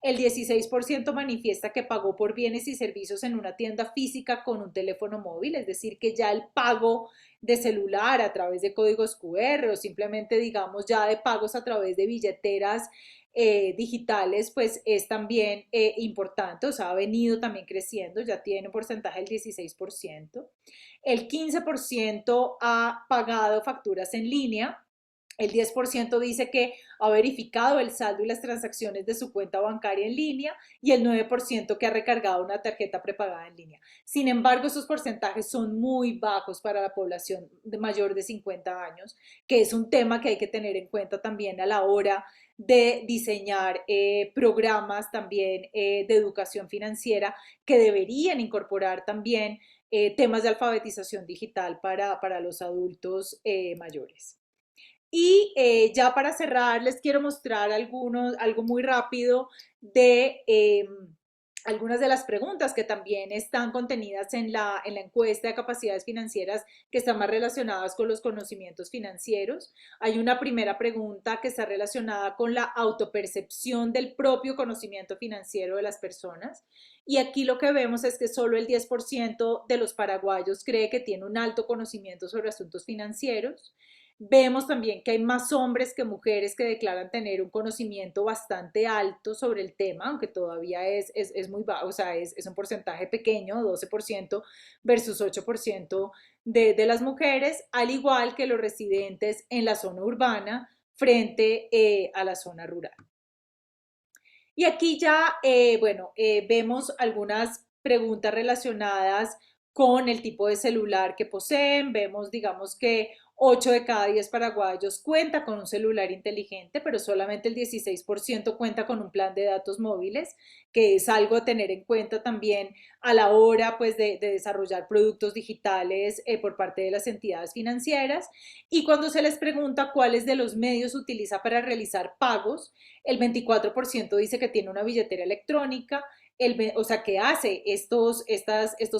El 16% manifiesta que pagó por bienes y servicios en una tienda física con un teléfono móvil, es decir, que ya el pago de celular a través de códigos QR o simplemente, digamos, ya de pagos a través de billeteras digitales, pues es también importante, o sea, ha venido también creciendo, ya tiene un porcentaje del 16%. El 15% ha pagado facturas en línea. El 10% dice que ha verificado el saldo y las transacciones de su cuenta bancaria en línea y el 9% que ha recargado una tarjeta prepagada en línea. Sin embargo, esos porcentajes son muy bajos para la población de mayor de 50 años, que es un tema que hay que tener en cuenta también a la hora de diseñar programas también de educación financiera que deberían incorporar también temas de alfabetización digital para los adultos mayores. Y ya para cerrar, les quiero mostrar algo muy rápido de algunas de las preguntas que también están contenidas en la encuesta de capacidades financieras que están más relacionadas con los conocimientos financieros. Hay una primera pregunta que está relacionada con la autopercepción del propio conocimiento financiero de las personas. Y aquí lo que vemos es que solo el 10% de los paraguayos cree que tiene un alto conocimiento sobre asuntos financieros. Vemos también que hay más hombres que mujeres que declaran tener un conocimiento bastante alto sobre el tema, aunque todavía es muy bajo, o sea, es un porcentaje pequeño, 12% versus 8% de las mujeres, al igual que los residentes en la zona urbana frente a la zona rural. Y aquí ya, bueno, vemos algunas preguntas relacionadas con el tipo de celular que poseen. Vemos, digamos que 8 de cada 10 paraguayos cuenta con un celular inteligente, pero solamente el 16% cuenta con un plan de datos móviles, que es algo a tener en cuenta también a la hora pues, de desarrollar productos digitales por parte de las entidades financieras. Y cuando se les pregunta cuáles de los medios utiliza para realizar pagos, el 24% dice que tiene una billetera electrónica, o sea, que hace estos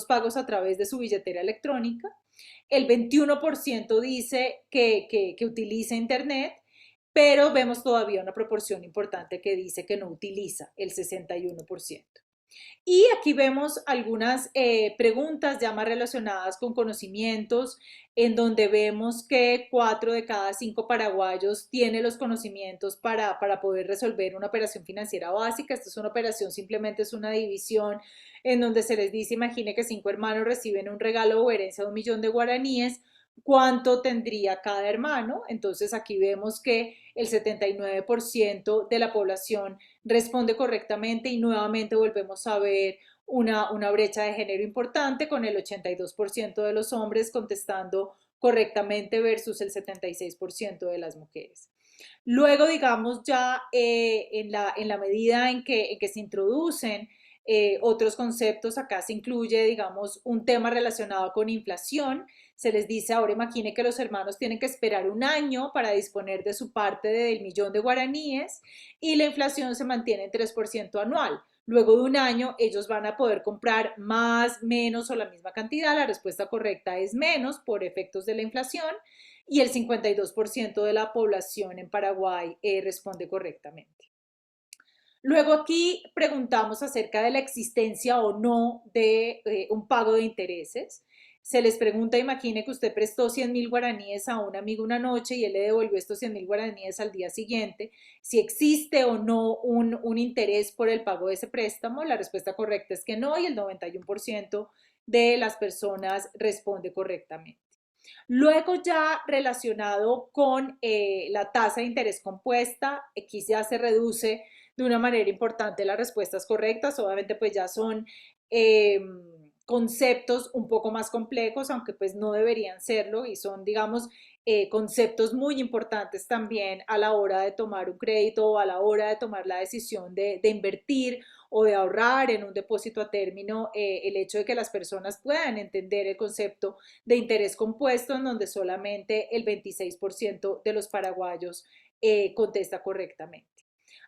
pagos a través de su billetera electrónica. El 21% dice que utiliza Internet, pero vemos todavía una proporción importante que dice que no utiliza, el 61%. Y aquí vemos algunas preguntas ya más relacionadas con conocimientos, en donde vemos que 4 de cada 5 paraguayos tiene los conocimientos para poder resolver una operación financiera básica. Esta es una operación, simplemente es una división en donde se les dice, imagine que 5 hermanos reciben un regalo o herencia de 1 millón de guaraníes, ¿cuánto tendría cada hermano? Entonces aquí vemos que el 79% de la población responde correctamente y nuevamente volvemos a ver una brecha de género importante con el 82% de los hombres contestando correctamente versus el 76% de las mujeres. Luego, digamos, ya en la medida en que se introducen otros conceptos, acá se incluye, digamos, un tema relacionado con inflación. Se les dice, ahora imagine que los hermanos tienen que esperar un año para disponer de su parte del 1 millón de guaraníes y la inflación se mantiene en 3% anual. Luego de un año, ellos van a poder comprar más, menos o la misma cantidad. La respuesta correcta es menos por efectos de la inflación y el 52% de la población en Paraguay responde correctamente. Luego aquí preguntamos acerca de la existencia o no de un pago de intereses. Se les pregunta, imagine que usted prestó 100.000 guaraníes a un amigo una noche y él le devolvió estos 100.000 guaraníes al día siguiente. Si existe o no un interés por el pago de ese préstamo, la respuesta correcta es que no y el 91% de las personas responde correctamente. Luego ya relacionado con la tasa de interés compuesta, aquí ya se reduce de una manera importante las respuestas correctas, obviamente pues ya son conceptos un poco más complejos, aunque pues no deberían serlo y son digamos conceptos muy importantes también a la hora de tomar un crédito o a la hora de tomar la decisión de invertir o de ahorrar en un depósito a término, el hecho de que las personas puedan entender el concepto de interés compuesto en donde solamente el 26% de los paraguayos contesta correctamente.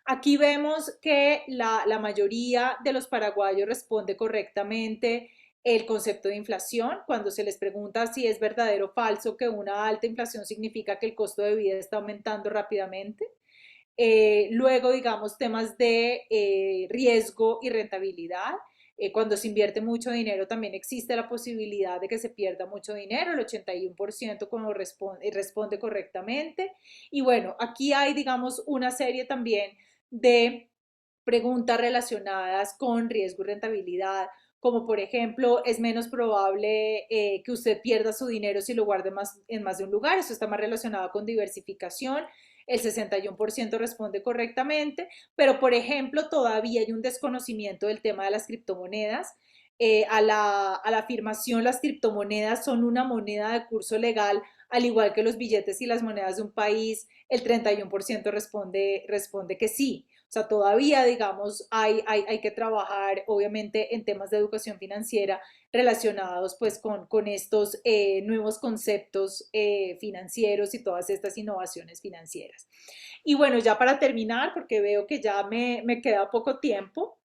Aquí vemos que la mayoría de los paraguayos responde correctamente el concepto de inflación, cuando se les pregunta si es verdadero o falso que una alta inflación significa que el costo de vida está aumentando rápidamente. Luego, digamos, temas de riesgo y rentabilidad. Cuando se invierte mucho dinero también existe la posibilidad de que se pierda mucho dinero, el 81% como responde correctamente. Y bueno, aquí hay, digamos, una serie también de preguntas relacionadas con riesgo y rentabilidad, como por ejemplo, es menos probable que usted pierda su dinero si lo guarde en más de un lugar. Eso está más relacionado con diversificación. El 61% responde correctamente, pero por ejemplo, todavía hay un desconocimiento del tema de las criptomonedas. A la afirmación, las criptomonedas son una moneda de curso legal, al igual que los billetes y las monedas de un país, el 31% responde que sí. O sea, todavía, digamos, hay que trabajar, obviamente, en temas de educación financiera relacionados pues con estos nuevos conceptos financieros y todas estas innovaciones financieras. Y bueno, ya para terminar, porque veo que ya me queda poco tiempo,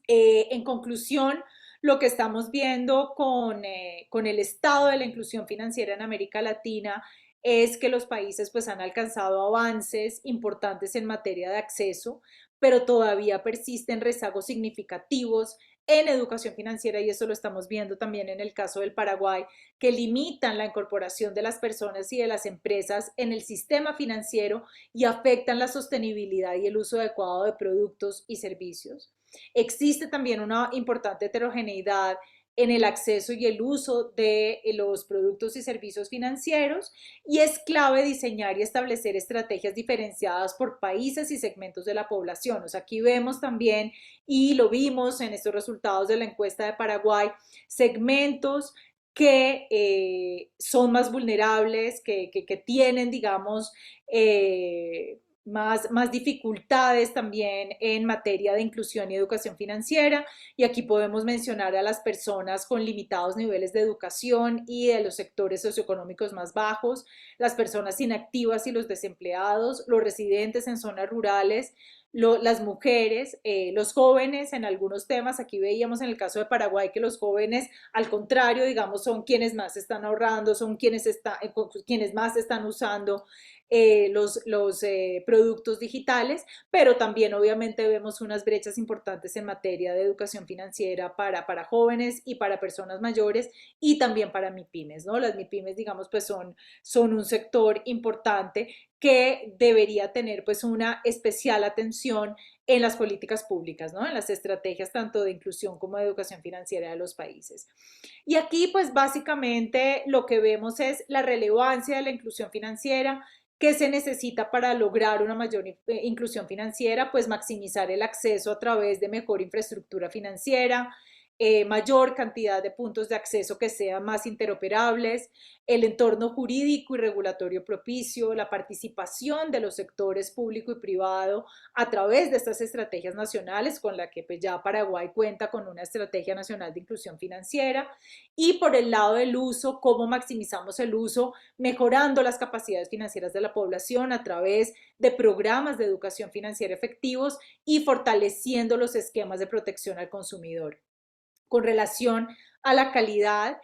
en conclusión, lo que estamos viendo con el estado de la inclusión financiera en América Latina es que los países pues han alcanzado avances importantes en materia de acceso, pero todavía persisten rezagos significativos en educación financiera y eso lo estamos viendo también en el caso del Paraguay, que limitan la incorporación de las personas y de las empresas en el sistema financiero y afectan la sostenibilidad y el uso adecuado de productos y servicios. Existe también una importante heterogeneidad en el acceso y el uso de los productos y servicios financieros y es clave diseñar y establecer estrategias diferenciadas por países y segmentos de la población. O sea, aquí vemos también, y lo vimos en estos resultados de la encuesta de Paraguay, segmentos que son más vulnerables, que tienen, digamos, más dificultades también en materia de inclusión y educación financiera. Y aquí podemos mencionar a las personas con limitados niveles de educación y de los sectores socioeconómicos más bajos, las personas inactivas y los desempleados, los residentes en zonas rurales, las mujeres, los jóvenes en algunos temas. Aquí veíamos en el caso de Paraguay que los jóvenes, al contrario, digamos, son quienes más están ahorrando, son quienes más están usando los productos digitales, pero también obviamente vemos unas brechas importantes en materia de educación financiera para jóvenes y para personas mayores y también para MIPIMES, ¿no? Las MIPIMES, digamos, pues son un sector importante que debería tener pues una especial atención en las políticas públicas, ¿no? En las estrategias tanto de inclusión como de educación financiera de los países. Y aquí pues básicamente lo que vemos es la relevancia de la inclusión financiera, que se necesita para lograr una mayor inclusión financiera, pues maximizar el acceso a través de mejor infraestructura financiera, mayor cantidad de puntos de acceso que sean más interoperables, el entorno jurídico y regulatorio propicio, la participación de los sectores público y privado a través de estas estrategias nacionales, con la que pues, ya Paraguay cuenta con una estrategia nacional de inclusión financiera, y por el lado del uso, cómo maximizamos el uso, mejorando las capacidades financieras de la población a través de programas de educación financiera efectivos y fortaleciendo los esquemas de protección al consumidor. Con relación a la calidad,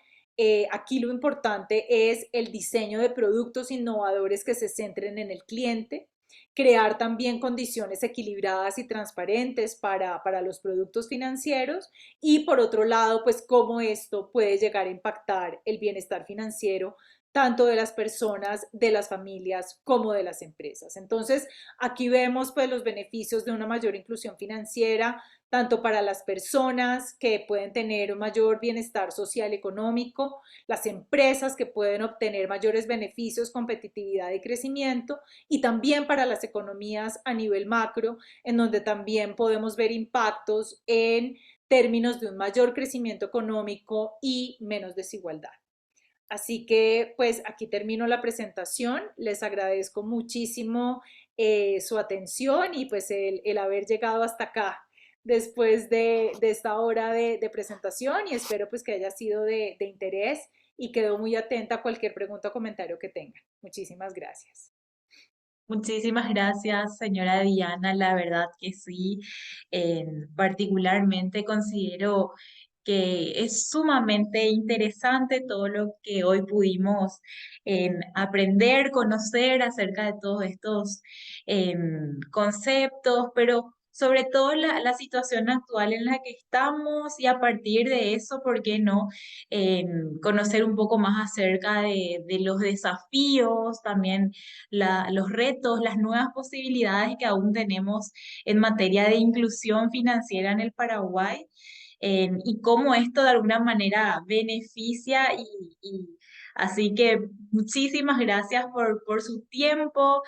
aquí lo importante es el diseño de productos innovadores que se centren en el cliente, crear también condiciones equilibradas y transparentes para los productos financieros y por otro lado, pues cómo esto puede llegar a impactar el bienestar financiero tanto de las personas, de las familias, como de las empresas. Entonces, aquí vemos pues los beneficios de una mayor inclusión financiera, tanto para las personas que pueden tener un mayor bienestar social y económico, las empresas que pueden obtener mayores beneficios, competitividad y crecimiento, y también para las economías a nivel macro, en donde también podemos ver impactos en términos de un mayor crecimiento económico y menos desigualdad. Así que pues aquí termino la presentación. Les agradezco muchísimo su atención y pues el haber llegado hasta acá después de esta hora de presentación y espero pues que haya sido de interés y quedo muy atenta a cualquier pregunta o comentario que tengan. Muchísimas gracias. Muchísimas gracias, señora Diana. La verdad que sí, particularmente considero que es sumamente interesante todo lo que hoy pudimos aprender, conocer acerca de todos estos conceptos, pero sobre todo la situación actual en la que estamos y a partir de eso, ¿por qué no? Conocer un poco más acerca de los desafíos, también los retos, las nuevas posibilidades que aún tenemos en materia de inclusión financiera en el Paraguay, y cómo esto de alguna manera beneficia así que muchísimas gracias por su tiempo.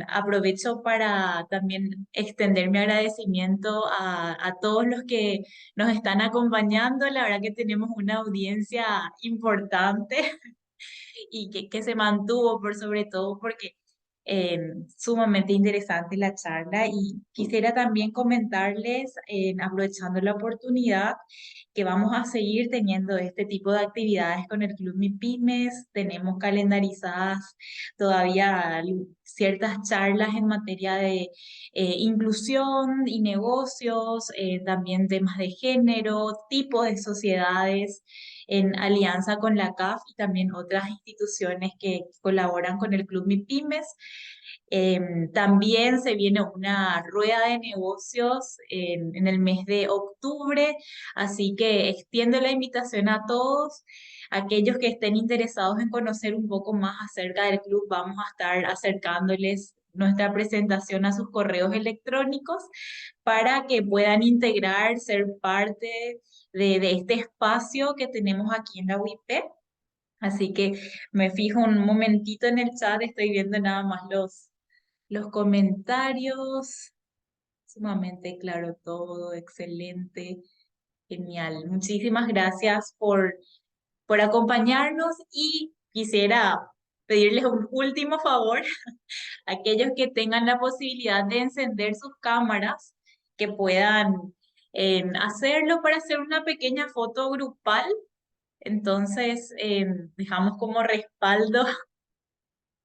Aprovecho para también extender mi agradecimiento a todos los que nos están acompañando. La verdad que tenemos una audiencia importante y que se mantuvo por sobre todo porque eh, sumamente interesante la charla y quisiera también comentarles, aprovechando la oportunidad, que vamos a seguir teniendo este tipo de actividades con el Club MIPYMES. Tenemos calendarizadas todavía ciertas charlas en materia de inclusión y negocios, también temas de género, tipos de sociedades en alianza con la CAF y también otras instituciones que colaboran con el Club MIPYMES. También se viene una rueda de negocios en el mes de octubre, así que extiendo la invitación a todos. Aquellos que estén interesados en conocer un poco más acerca del club, vamos a estar acercándoles nuestra presentación a sus correos electrónicos para que puedan integrar, ser parte de este espacio que tenemos aquí en la UIP. Así que me fijo un momentito en el chat, estoy viendo nada más los comentarios. Sumamente claro todo, excelente, genial. Muchísimas gracias por acompañarnos y quisiera pedirles un último favor. Aquellos que tengan la posibilidad de encender sus cámaras, que puedan hacerlo para hacer una pequeña foto grupal. Entonces, dejamos como respaldo,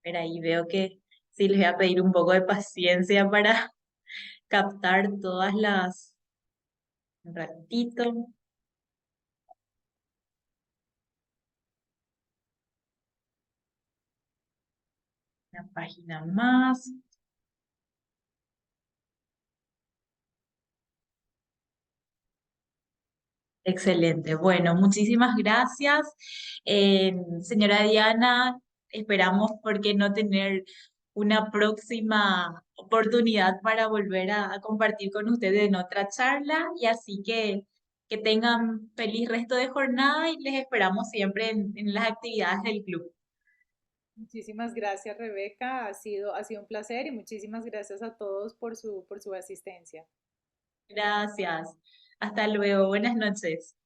pero ahí veo que sí les voy a pedir un poco de paciencia para captar todas un ratito, una página más. Excelente. Bueno, muchísimas gracias, señora Diana. Esperamos, por qué no, tener una próxima oportunidad para volver a compartir con ustedes en otra charla y así que tengan feliz resto de jornada y les esperamos siempre en las actividades del club. Muchísimas gracias, Rebeca. Ha sido un placer y muchísimas gracias a todos por su asistencia. Gracias. Hasta luego. Buenas noches.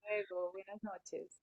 Luego, buenas noches.